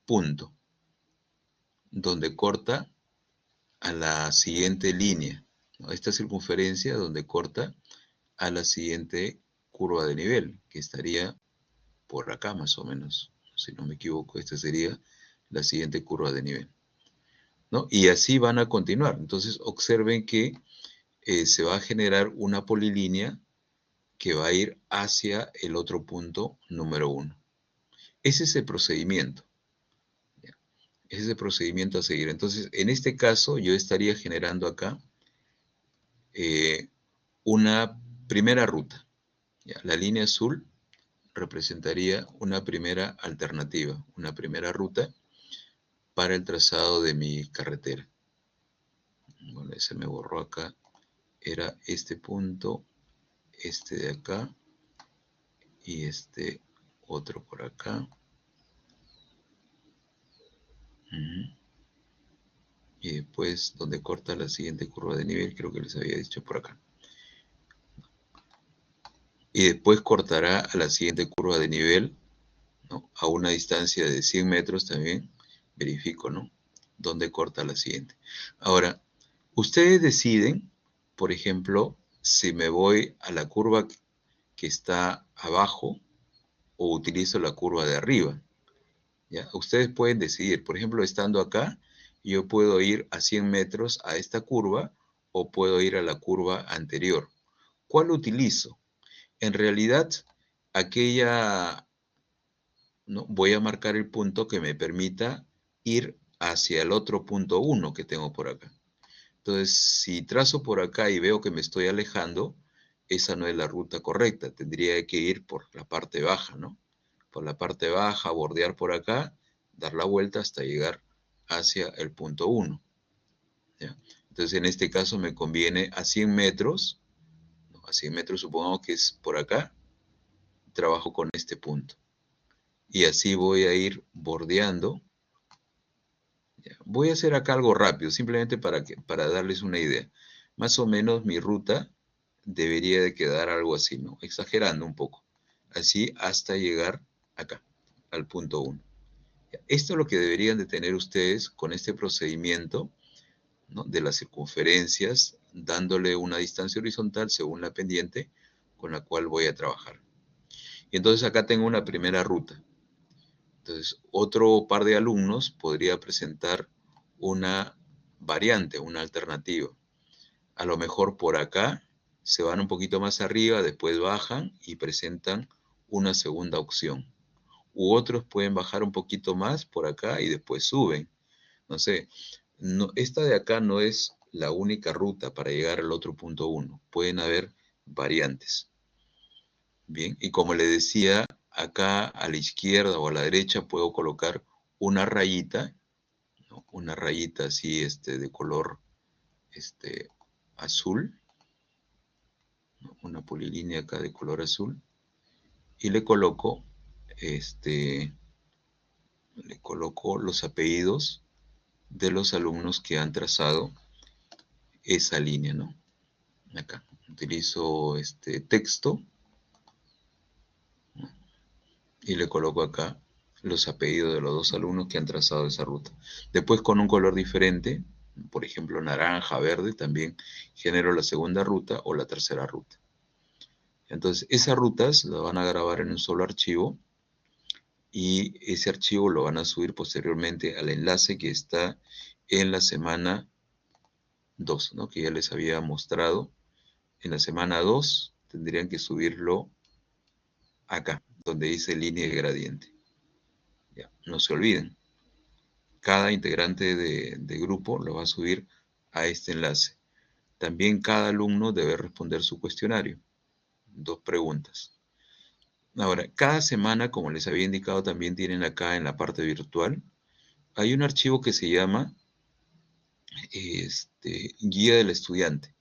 punto? Donde corta a la siguiente línea, ¿no? Esta circunferencia donde corta a la siguiente curva de nivel, que estaría por acá más o menos. Si no me equivoco, esta sería la siguiente curva de nivel, ¿no? Y así van a continuar. Entonces, observen que se va a generar una polilínea que va a ir hacia el otro punto número 1. Ese es el procedimiento. Ese es el procedimiento a seguir. Entonces, en este caso, yo estaría generando acá una primera ruta. ¿Ya? La línea azul representaría una primera alternativa, una primera ruta para el trazado de mi carretera. Bueno, ese me borró acá. Era este punto, este de acá y este otro por acá. Y después donde corta la siguiente curva de nivel, creo que les había dicho por acá. Y después cortará a la siguiente curva de nivel, ¿no? A una distancia de 100 metros también, verifico, ¿no? donde corta la siguiente. Ahora, ustedes deciden, por ejemplo, si me voy a la curva que está abajo o utilizo la curva de arriba. ¿Ya? Ustedes pueden decidir, por ejemplo, estando acá, yo puedo ir a 100 metros a esta curva o puedo ir a la curva anterior. ¿Cuál utilizo? En realidad, aquella, ¿no? Voy a marcar el punto que me permita ir hacia el otro punto 1 que tengo por acá. Entonces, si trazo por acá y veo que me estoy alejando, esa no es la ruta correcta. Tendría que ir por la parte baja, ¿no? Por la parte baja, bordear por acá, dar la vuelta hasta llegar hacia el punto 1. ¿Ya? Entonces, en este caso me conviene a 100 metros, ¿no? A 100 metros supongamos que es por acá, trabajo con este punto. Y así voy a ir bordeando. ¿Ya? Voy a hacer acá algo rápido, simplemente para darles una idea. Más o menos mi ruta debería de quedar algo así, ¿no? Exagerando un poco. Así hasta llegar acá, al punto 1. Esto es lo que deberían de tener ustedes con este procedimiento, ¿no? De las circunferencias, dándole una distancia horizontal según la pendiente con la cual voy a trabajar. Y entonces acá tengo una primera ruta. Entonces, otro par de alumnos podría presentar una variante, una alternativa. A lo mejor por acá se van un poquito más arriba, después bajan y presentan una segunda opción. U otros pueden bajar un poquito más por acá y después suben. No sé, no, esta de acá no es la única ruta para llegar al otro punto 1. Pueden haber variantes. Bien, y como le decía, acá a la izquierda o a la derecha puedo colocar una rayita, ¿no? Una rayita así de color azul, ¿no? Una polilínea acá de color azul, y este, le coloco los apellidos de los alumnos que han trazado esa línea, ¿no? Acá utilizo este texto, ¿no? Y le coloco acá los apellidos de los dos alumnos que han trazado esa ruta. Después con un color diferente, por ejemplo naranja, verde, también genero la segunda ruta o la tercera ruta. Entonces esas rutas las van a grabar en un solo archivo y ese archivo lo van a subir posteriormente al enlace que está en la semana 2, ¿no? Que ya les había mostrado. En la semana 2 tendrían que subirlo acá, donde dice línea de gradiente. Ya, no se olviden. Cada integrante de grupo lo va a subir a este enlace. También cada alumno debe responder su cuestionario. 2 preguntas. Ahora, cada semana, como les había indicado, también tienen acá en la parte virtual, hay un archivo que se llama guía del estudiante,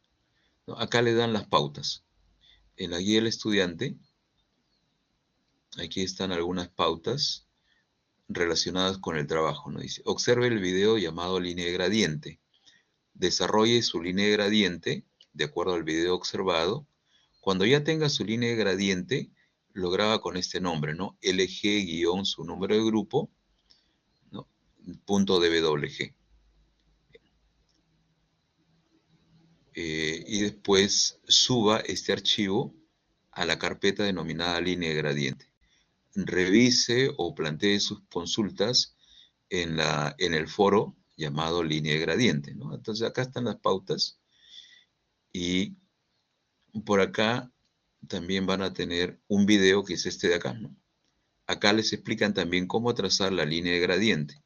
¿no? Acá le dan las pautas. En la guía del estudiante, aquí están algunas pautas relacionadas con el trabajo, ¿no? Dice, observe el video llamado línea de gradiente. Desarrolle su línea de gradiente de acuerdo al video observado. Cuando ya tenga su línea de gradiente, lo graba con este nombre, ¿no? LG- su número de grupo, ¿no? .dwg. Y después suba este archivo a la carpeta denominada línea de gradiente. Revise o plantee sus consultas en el foro llamado línea de gradiente, ¿no? Entonces acá están las pautas y por acá también van a tener un video que es este de acá, ¿no? Acá les explican también cómo trazar la línea de gradiente.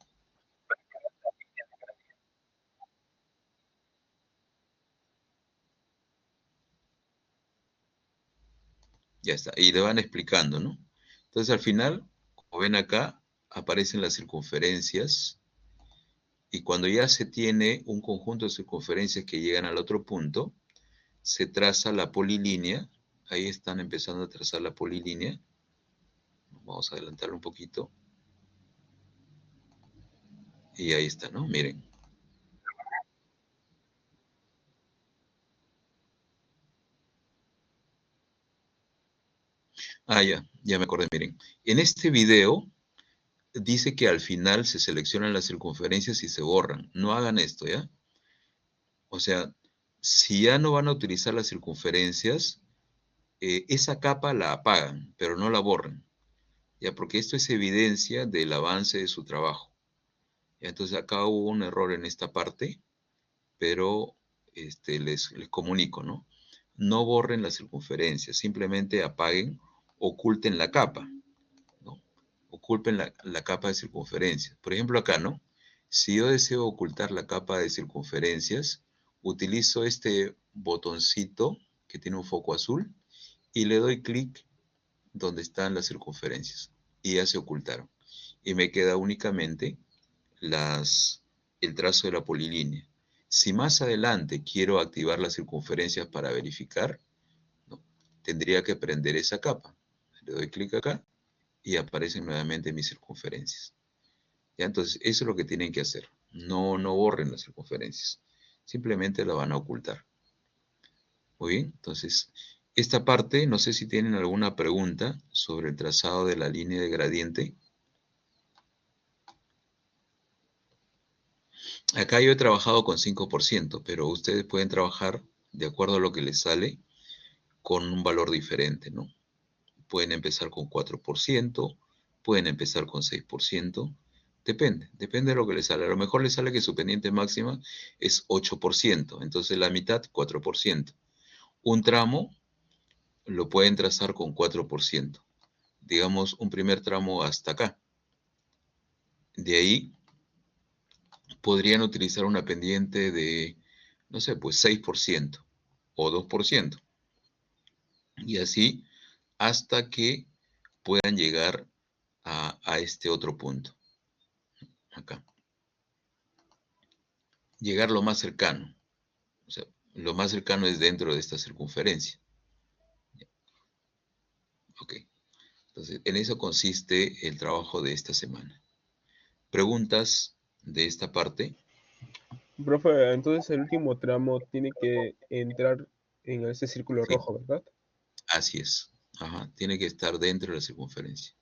Ya está, y le van explicando, ¿no? Entonces al final, como ven acá, aparecen las circunferencias y cuando ya se tiene un conjunto de circunferencias que llegan al otro punto, se traza la polilínea. Ahí están empezando a trazar la polilínea. Vamos a adelantarlo un poquito. Y ahí está, ¿no? Miren. Ah, ya me acordé, miren. En este video dice que al final se seleccionan las circunferencias y se borran. No hagan esto, ¿ya? O sea, si ya no van a utilizar las circunferencias, esa capa la apagan, pero no la borran, ¿ya? Porque esto es evidencia del avance de su trabajo. ¿Ya? Entonces acá hubo un error en esta parte, pero les comunico, ¿no? No borren las circunferencias, simplemente apaguen, oculten la capa, ¿no? Oculten la capa de circunferencias. Por ejemplo, acá, ¿no? Si yo deseo ocultar la capa de circunferencias, utilizo este botoncito que tiene un foco azul y le doy clic donde están las circunferencias y ya se ocultaron. Y me queda únicamente el trazo de la polilínea. Si más adelante quiero activar las circunferencias para verificar, ¿no? Tendría que prender esa capa. Le doy clic acá y aparecen nuevamente mis circunferencias. ¿Ya? Entonces, eso es lo que tienen que hacer. No borren las circunferencias. Simplemente la van a ocultar. Muy bien, entonces, esta parte, no sé si tienen alguna pregunta sobre el trazado de la línea de gradiente. Acá yo he trabajado con 5%, pero ustedes pueden trabajar de acuerdo a lo que les sale con un valor diferente, ¿no? Pueden empezar con 4%, pueden empezar con 6%, depende de lo que les sale. A lo mejor les sale que su pendiente máxima es 8%, entonces la mitad 4%. Un tramo lo pueden trazar con 4%. Digamos un primer tramo hasta acá. De ahí podrían utilizar una pendiente de, no sé, pues 6% o 2%. Y así hasta que puedan llegar a este otro punto. Acá. Llegar lo más cercano. O sea, lo más cercano es dentro de esta circunferencia. Ok. Entonces, en eso consiste el trabajo de esta semana. ¿Preguntas de esta parte? Profe, entonces el último tramo tiene que entrar en ese círculo Sí, rojo, ¿verdad? así es. Ajá, tiene que estar dentro de la circunferencia.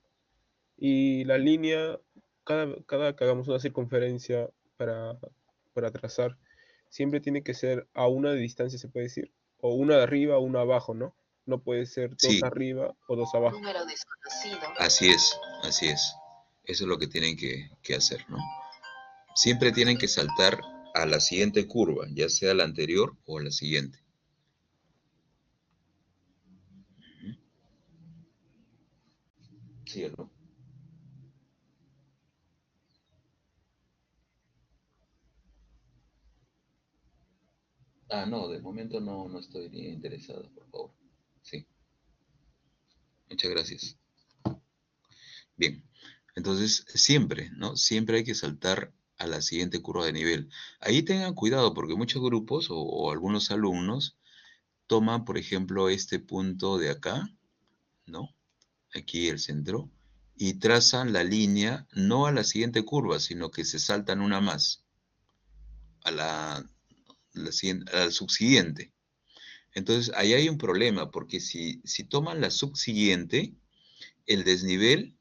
Y la línea, cada que hagamos una circunferencia para, para trazar, siempre tiene que ser a una de distancia, se puede decir. O una de arriba, una abajo, ¿no? No puede ser dos Sí, arriba o dos abajo. Número desconocido. así es, así es. Eso es lo que tienen que hacer, ¿no? Siempre tienen que saltar a la siguiente curva, ya sea la anterior o la siguiente. ¿Sí o no? Ah, no, de momento no estoy interesado, por favor. Sí, muchas gracias. Bien, entonces siempre, ¿no? Siempre hay que saltar a la siguiente curva de nivel. Ahí tengan cuidado porque muchos grupos o algunos alumnos toman, por ejemplo, este punto de acá, ¿no? Aquí el centro, y trazan la línea no a la siguiente curva, sino que se saltan una más, a a la subsiguiente. Entonces, ahí hay un problema, porque si toman la subsiguiente, el desnivel,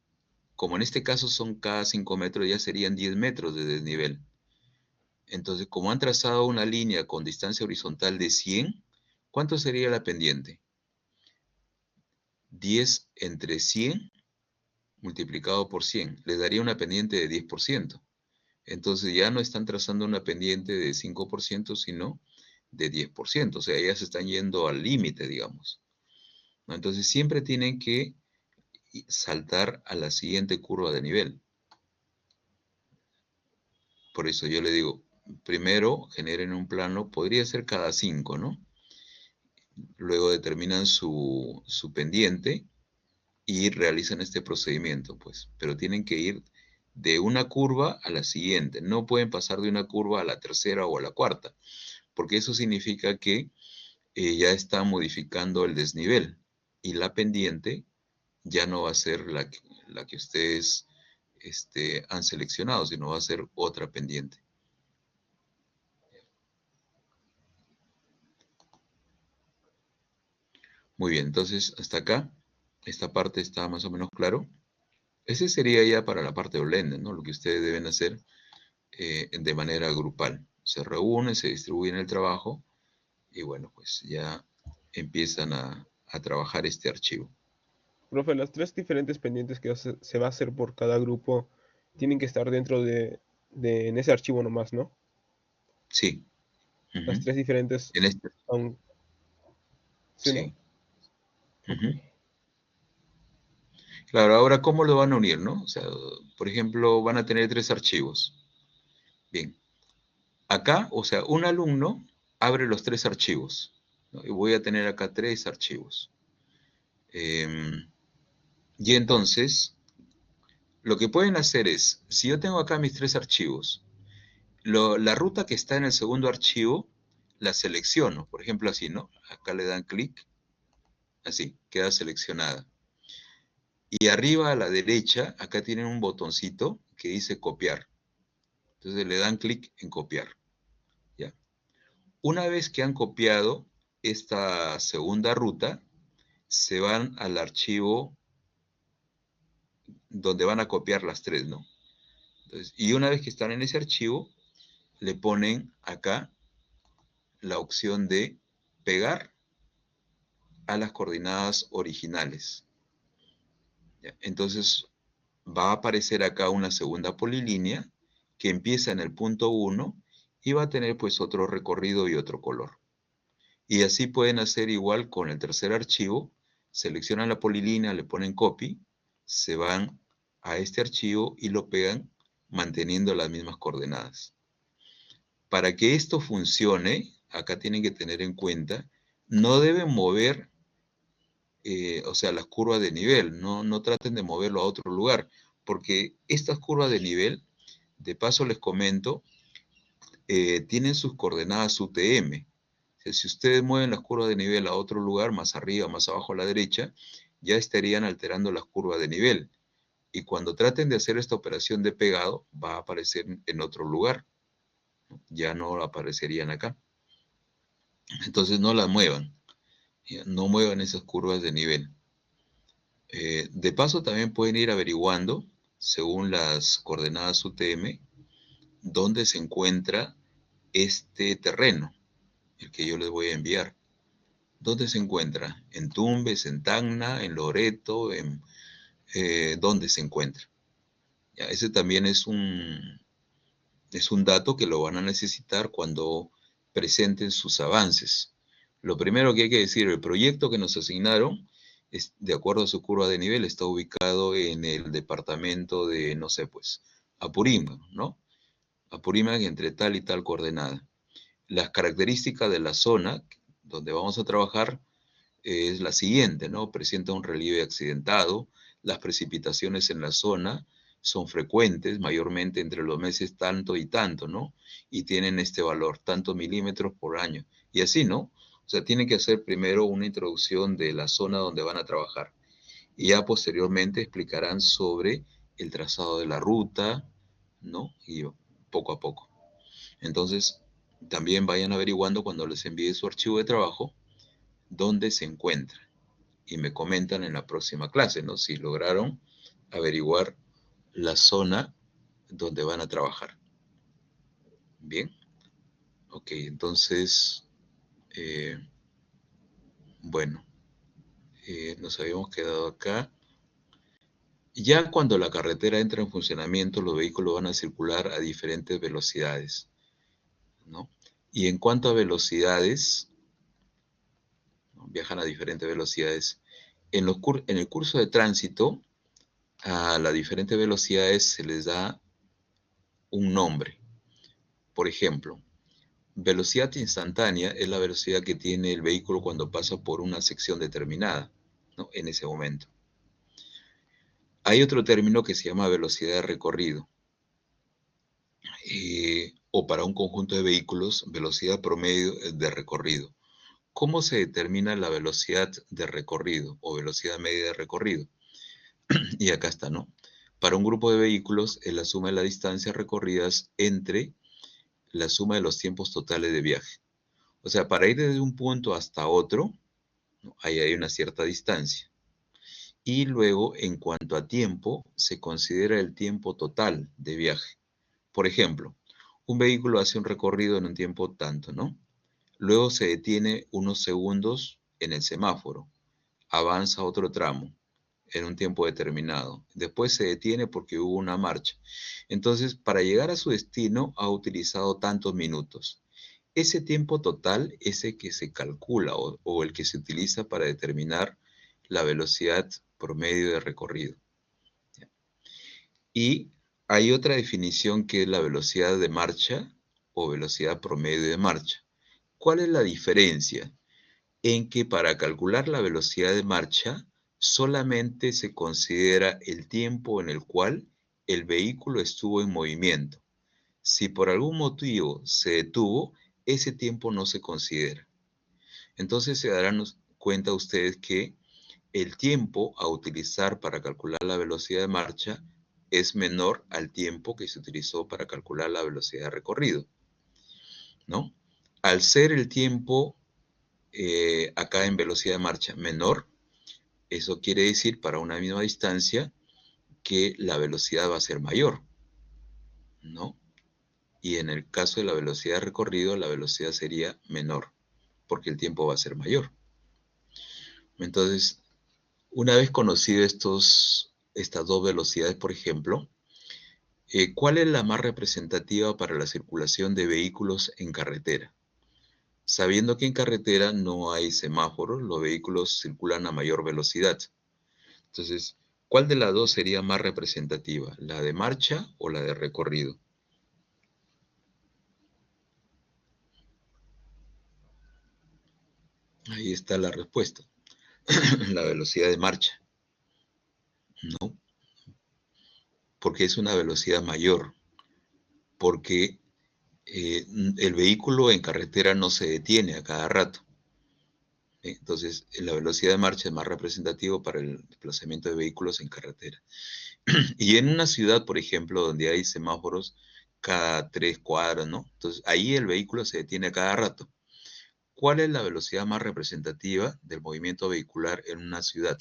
como en este caso son cada 5 metros, ya serían 10 metros de desnivel. Entonces, como han trazado una línea con distancia horizontal de 100, ¿cuánto sería la pendiente? 10 entre 100 multiplicado por 100, les daría una pendiente de 10%. Entonces ya no están trazando una pendiente de 5%, sino de 10%. O sea, ya se están yendo al límite, digamos, ¿no? Entonces siempre tienen que saltar a la siguiente curva de nivel. Por eso yo le digo, primero generen un plano, podría ser cada 5, ¿no? Luego determinan su pendiente y realizan este procedimiento, pues. Pero tienen que ir de una curva a la siguiente. No pueden pasar de una curva a la tercera o a la cuarta, porque eso significa que ya está modificando el desnivel y la pendiente ya no va a ser la que ustedes han seleccionado, sino va a ser otra pendiente. Muy bien, entonces hasta acá, esta parte está más o menos claro. Ese sería ya para la parte de Blender, ¿no? Lo que ustedes deben hacer de manera grupal. Se reúnen, se distribuyen el trabajo y bueno, pues ya empiezan a trabajar este archivo. Profe, las tres diferentes pendientes que se va a hacer por cada grupo tienen que estar dentro en ese archivo nomás, ¿no? Sí. Las tres diferentes, En este, aun- ¿sí, no? sí. Ok. Ujú. Claro, ahora, ¿cómo lo van a unir, no? O sea, por ejemplo, van a tener tres archivos. Bien, acá, o sea, un alumno abre los tres archivos, ¿no? Y voy a tener acá tres archivos. Em, y entonces, lo que pueden hacer es, si yo tengo acá mis tres archivos, la ruta que está en el segundo archivo, la selecciono, por ejemplo así, ¿no? Acá le dan clic, así, queda seleccionada. Y arriba a la derecha, acá tienen un botoncito que dice copiar. Entonces le dan clic en copiar. ¿Ya? Una vez que han copiado esta segunda ruta, se van al archivo donde van a copiar las tres, ¿no? Entonces, y una vez que están en ese archivo, le ponen acá la opción de pegar a las coordenadas originales. ¿Ya? Entonces va a aparecer acá una segunda polilínea que empieza en el punto 1 y va a tener pues otro recorrido y otro color. Y así pueden hacer igual con el tercer archivo, seleccionan la polilínea, le ponen copy, se van a este archivo y lo pegan manteniendo las mismas coordenadas. Para que esto funcione, acá tienen que tener en cuenta, no deben mover, o sea, las curvas de nivel, no traten de moverlo a otro lugar, porque estas curvas de nivel, de paso les comento, tienen sus coordenadas UTM. O sea, si ustedes mueven las curvas de nivel a otro lugar, más arriba, más abajo a la derecha, ya estarían alterando las curvas de nivel. Y cuando traten de hacer esta operación de pegado, va a aparecer en otro lugar, ¿no? Ya no aparecerían acá. Entonces no las muevan, ¿ya? No muevan esas curvas de nivel. De paso también pueden ir averiguando, según las coordenadas UTM, dónde se encuentra este terreno, el que yo les voy a enviar. ¿Dónde se encuentra? ¿En Tumbes, en Tacna, en Loreto? ¿Dónde se encuentra? Ya, ese también es un dato que lo van a necesitar cuando presenten sus avances. Lo primero que hay que decir, el proyecto que nos asignaron, de acuerdo a su curva de nivel, está ubicado en el departamento de, no sé, pues, Apurímac, ¿no? Apurímac entre tal y tal coordenada. Las características de la zona donde vamos a trabajar es la siguiente, ¿no? Presenta un relieve accidentado, las precipitaciones en la zona son frecuentes, mayormente entre los meses tanto y tanto, ¿no? Y tienen este valor, tantos milímetros por año. Y así, ¿no? O sea, tienen que hacer primero una introducción de la zona donde van a trabajar. Y ya posteriormente explicarán sobre el trazado de la ruta, ¿no? Y poco a poco. Entonces, también vayan averiguando cuando les envíe su archivo de trabajo dónde se encuentra y me comentan en la próxima clase, ¿no? Si lograron averiguar la zona donde van a trabajar. Bien, ok, entonces, eh, bueno, nos habíamos quedado acá. Ya cuando la carretera entra en funcionamiento, los vehículos van a circular a diferentes velocidades, ¿no? Y en cuanto a velocidades, ¿no? Viajan a diferentes velocidades. En el curso de tránsito, a las diferentes velocidades se les da un nombre. Por ejemplo, velocidad instantánea es la velocidad que tiene el vehículo cuando pasa por una sección determinada, ¿no? En ese momento. Hay otro término que se llama velocidad de recorrido, o para un conjunto de vehículos, velocidad promedio de recorrido. ¿Cómo se determina la velocidad de recorrido o velocidad media de recorrido? Y acá está, ¿no? Para un grupo de vehículos es la suma de las distancias recorridas entre la suma de los tiempos totales de viaje. O sea, para ir desde un punto hasta otro, ¿no? Ahí hay una cierta distancia. Y luego, en cuanto a tiempo, se considera el tiempo total de viaje. Por ejemplo, un vehículo hace un recorrido en un tiempo tanto, ¿no? Luego se detiene unos segundos en el semáforo, avanza otro tramo en un tiempo determinado. Después se detiene porque hubo una marcha. Entonces, para llegar a su destino ha utilizado tantos minutos. Ese tiempo total es el que se calcula o el que se utiliza para determinar la velocidad promedio de recorrido. Y hay otra definición que es la velocidad de marcha o velocidad promedio de marcha. ¿Cuál es la diferencia? En que para calcular la velocidad de marcha solamente se considera el tiempo en el cual el vehículo estuvo en movimiento. Si por algún motivo se detuvo, ese tiempo no se considera. Entonces se darán cuenta ustedes que el tiempo a utilizar para calcular la velocidad de marcha es menor al tiempo que se utilizó para calcular la velocidad de recorrido, ¿no? Al ser el tiempo acá en velocidad de marcha menor, eso quiere decir para una misma distancia que la velocidad va a ser mayor, ¿no? Y en el caso de la velocidad de recorrido, la velocidad sería menor, porque el tiempo va a ser mayor. Entonces, una vez conocido estas dos velocidades, por ejemplo, ¿cuál es la más representativa para la circulación de vehículos en carretera? Sabiendo que en carretera no hay semáforos, los vehículos circulan a mayor velocidad. Entonces, ¿cuál de las dos sería más representativa? ¿La de marcha o la de recorrido? Ahí está la respuesta. La velocidad de marcha, ¿no? Porque es una velocidad mayor. Porque el vehículo en carretera no se detiene a cada rato. Entonces, la velocidad de marcha es más representativo para el desplazamiento de vehículos en carretera. Y en una ciudad, por ejemplo, donde hay semáforos cada 3 cuadras, ¿no? Entonces, ahí el vehículo se detiene a cada rato. ¿Cuál es la velocidad más representativa del movimiento vehicular en una ciudad?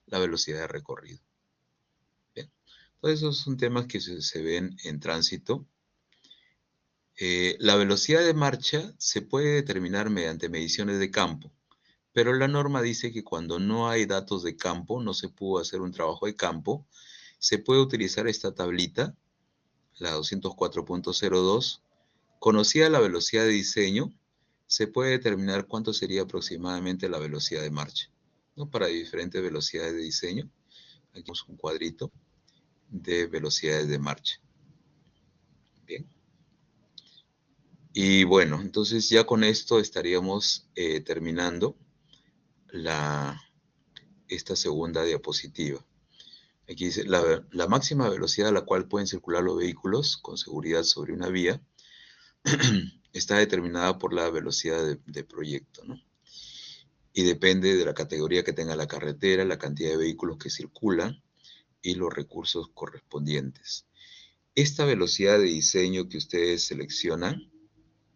La velocidad de recorrido. Bien. Entonces, esos son temas que se ven en tránsito. La velocidad de marcha se puede determinar mediante mediciones de campo, pero la norma dice que cuando no hay datos de campo, no se pudo hacer un trabajo de campo, se puede utilizar esta tablita, la 204.02, conocida la velocidad de diseño, se puede determinar cuánto sería aproximadamente la velocidad de marcha, ¿no? Para diferentes velocidades de diseño. Aquí tenemos un cuadrito de velocidades de marcha. Bien. Y bueno, entonces ya con esto estaríamos terminando esta segunda diapositiva. Aquí dice, la máxima velocidad a la cual pueden circular los vehículos con seguridad sobre una vía está determinada por la velocidad de proyecto, ¿no? Y depende de la categoría que tenga la carretera, la cantidad de vehículos que circulan y los recursos correspondientes. Esta velocidad de diseño que ustedes seleccionan,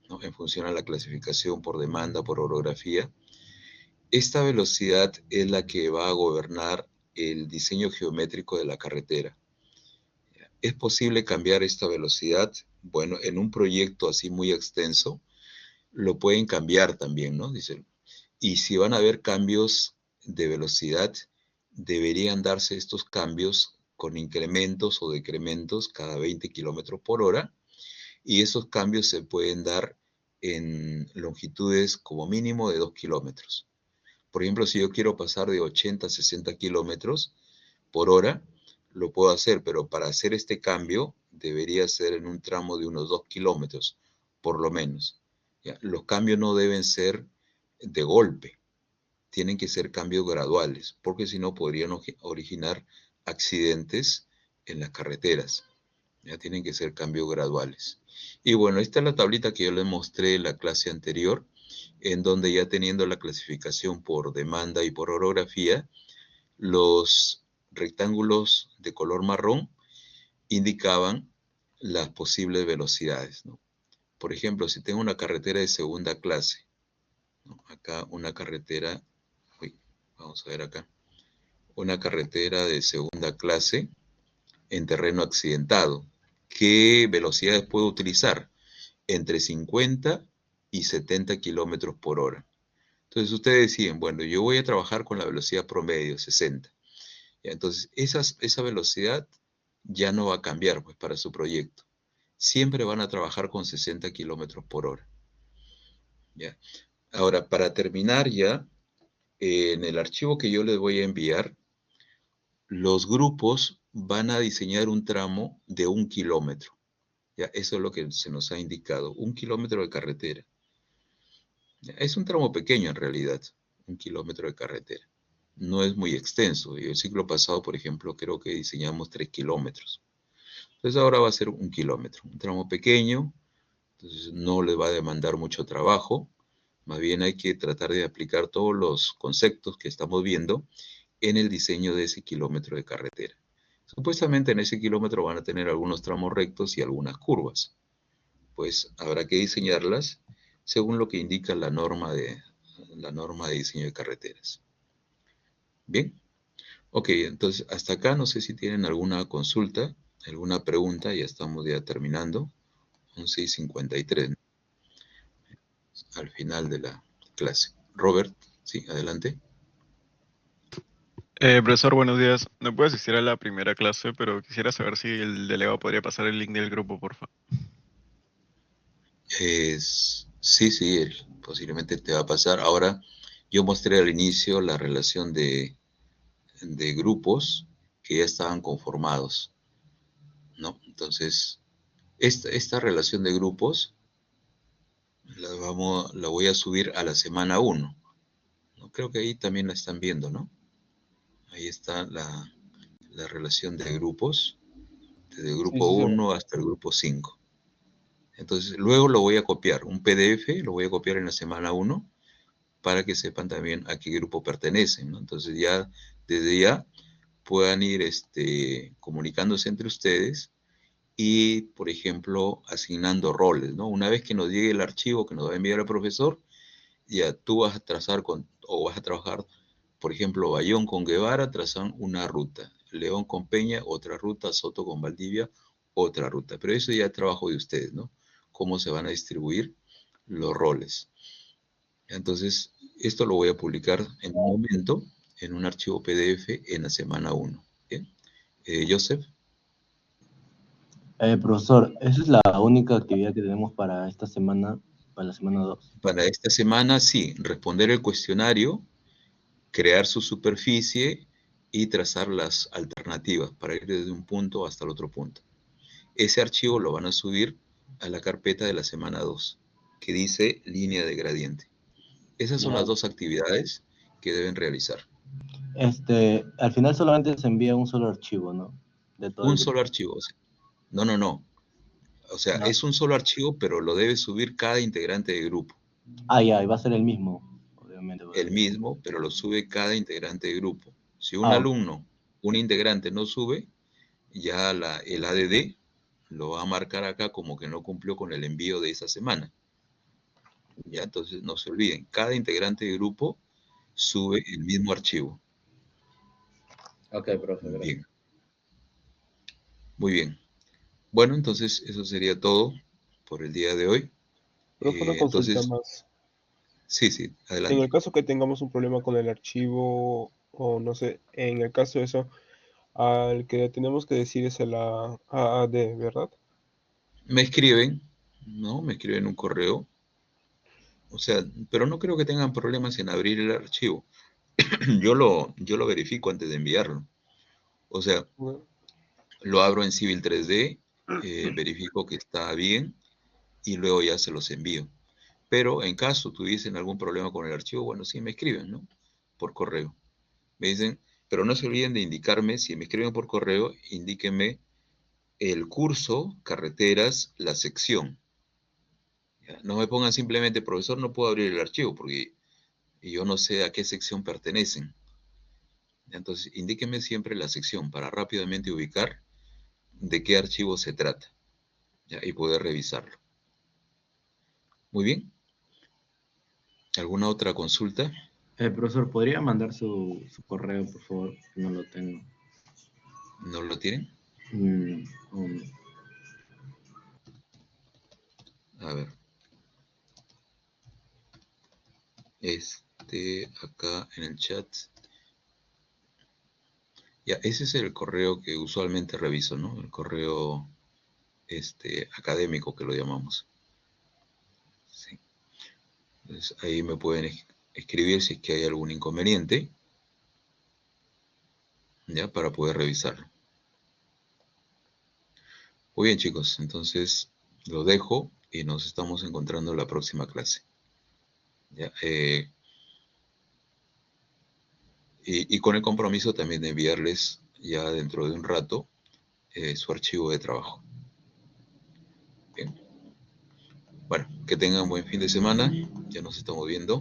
¿no? En función a la clasificación por demanda, por orografía, esta velocidad es la que va a gobernar el diseño geométrico de la carretera. ¿Es posible cambiar esta velocidad? Bueno, en un proyecto así muy extenso, lo pueden cambiar también, ¿no? Dicen. Y si van a haber cambios de velocidad, deberían darse estos cambios con incrementos o decrementos cada 20 kilómetros por hora. Y esos cambios se pueden dar en longitudes como mínimo de 2 kilómetros. Por ejemplo, si yo quiero pasar de 80 a 60 kilómetros por hora, lo puedo hacer, pero para hacer este cambio debería ser en un tramo de unos 2 kilómetros, por lo menos. ¿Ya? Los cambios no deben ser de golpe, tienen que ser cambios graduales, porque si no podrían originar accidentes en las carreteras. Ya tienen que ser cambios graduales. Y bueno, esta es la tablita que yo les mostré en la clase anterior, en donde ya teniendo la clasificación por demanda y por orografía, los rectángulos de color marrón indicaban las posibles velocidades, ¿no? Por ejemplo, si tengo una carretera de segunda clase, ¿no? Acá una carretera, vamos a ver acá, una carretera de segunda clase en terreno accidentado. ¿Qué velocidades puedo utilizar? Entre 50 y 70 kilómetros por hora. Entonces ustedes deciden, bueno, yo voy a trabajar con la velocidad promedio, 60. Ya, entonces esa velocidad ya no va a cambiar pues, para su proyecto. Siempre van a trabajar con 60 kilómetros por hora. ¿Ya? Ahora, para terminar ya, en el archivo que yo les voy a enviar, los grupos van a diseñar un tramo de 1 kilómetro. ¿Ya? Eso es lo que se nos ha indicado, 1 kilómetro de carretera. ¿Ya? Es un tramo pequeño en realidad, 1 kilómetro de carretera. No es muy extenso. Y el ciclo pasado, por ejemplo, creo que diseñamos 3 kilómetros. Entonces ahora va a ser 1 kilómetro, un tramo pequeño, entonces no le va a demandar mucho trabajo. Más bien hay que tratar de aplicar todos los conceptos que estamos viendo en el diseño de ese kilómetro de carretera. Supuestamente en ese kilómetro van a tener algunos tramos rectos y algunas curvas. Pues habrá que diseñarlas según lo que indica la norma de diseño de carreteras. Bien, ok, entonces hasta acá no sé si tienen alguna consulta, alguna pregunta, ya estamos ya terminando, 11:53, ¿no? Al final de la clase. Robert, sí, adelante. Profesor, buenos días. No puedo asistir a la primera clase, pero quisiera saber si el delegado podría pasar el link del grupo, por favor. Sí, sí, posiblemente te va a pasar. Ahora, yo mostré al inicio la relación de grupos que ya estaban conformados, ¿no? Entonces, esta relación de grupos la voy a subir a la semana 1, ¿no? Creo que ahí también la están viendo, ¿no? Ahí está la relación de grupos, desde el Sí, grupo sí, se ve. 1 hasta el grupo 5. Entonces, luego lo voy a copiar, un PDF, lo voy a copiar en la semana 1 para que sepan también a qué grupo pertenecen, ¿no? Entonces ya, desde ya, puedan ir comunicándose entre ustedes y, por ejemplo, asignando roles, ¿no? Una vez que nos llegue el archivo que nos va a enviar el profesor, ya tú vas a trazar o vas a trabajar, por ejemplo, Bayón con Guevara trazan una ruta, León con Peña otra ruta, Soto con Valdivia otra ruta. Pero eso ya es trabajo de ustedes, ¿no? Cómo se van a distribuir los roles. Entonces, esto lo voy a publicar en un momento en un archivo PDF en la semana 1. ¿Bien? Joseph, Profesor, esa es la única actividad que tenemos para esta semana, para la semana 2. para esta semana sí, responder el cuestionario, crear su superficie y trazar las alternativas para ir desde un punto hasta el otro punto. Ese archivo lo van a subir a la carpeta de la semana 2, que dice línea de gradiente. Esas son las dos actividades que deben realizar. Al final solamente se envía un solo archivo, ¿no? De todo Un el solo grupo. archivo. No. O sea, Ya. es un solo archivo, pero lo debe subir cada integrante del grupo. Ya, y va a ser el mismo, obviamente. El mismo, pero lo sube cada integrante del grupo. Si un Ok. alumno, un integrante no sube, ya el ADD lo va a marcar acá como que no cumplió con el envío de esa semana. Ya, entonces no se olviden, cada integrante del grupo sube el mismo archivo. Ok, profe, gracias. Bien, muy bien. Bueno, entonces eso sería todo por el día de hoy. Profe, una consulta Entonces, más. sí, En adelante. el caso que tengamos un problema con el archivo, o no sé, en el caso de eso, al que tenemos que decir es a la AAD, ¿verdad? Me escriben, ¿no? Me escriben un correo. O sea, pero no creo que tengan problemas en abrir el archivo. Yo lo verifico antes de enviarlo. O sea, Bueno, lo abro en Civil 3D, verifico que está bien y luego ya se los envío. Pero en caso tuviesen algún problema con el archivo, bueno, sí me escriben, ¿no? Por correo. Me dicen, pero no se olviden de indicarme, si me escriben por correo, indíquenme el curso, carreteras, la sección. ¿Ya? No me pongan simplemente, profesor, no puedo abrir el archivo porque yo no sé a qué sección pertenecen. Entonces, indíquenme siempre la sección para rápidamente ubicar de qué archivo se trata, ¿ya? Y poder revisarlo. Muy bien. ¿Alguna otra consulta? Profesor, ¿podría mandar su correo, por favor? No lo tengo. ¿No lo tienen? Um, A ver. Acá en el chat. Ya, ese es el correo que usualmente reviso, ¿no? El correo académico que lo llamamos. Sí. Entonces, ahí me pueden escribir si es que hay algún inconveniente, ya, para poder revisarlo. Muy bien, chicos, entonces lo dejo y nos estamos encontrando en la próxima clase. Ya, y con el compromiso también de enviarles ya dentro de un rato su archivo de trabajo. Bien. Bueno, que tengan buen fin de semana. Ya nos estamos viendo.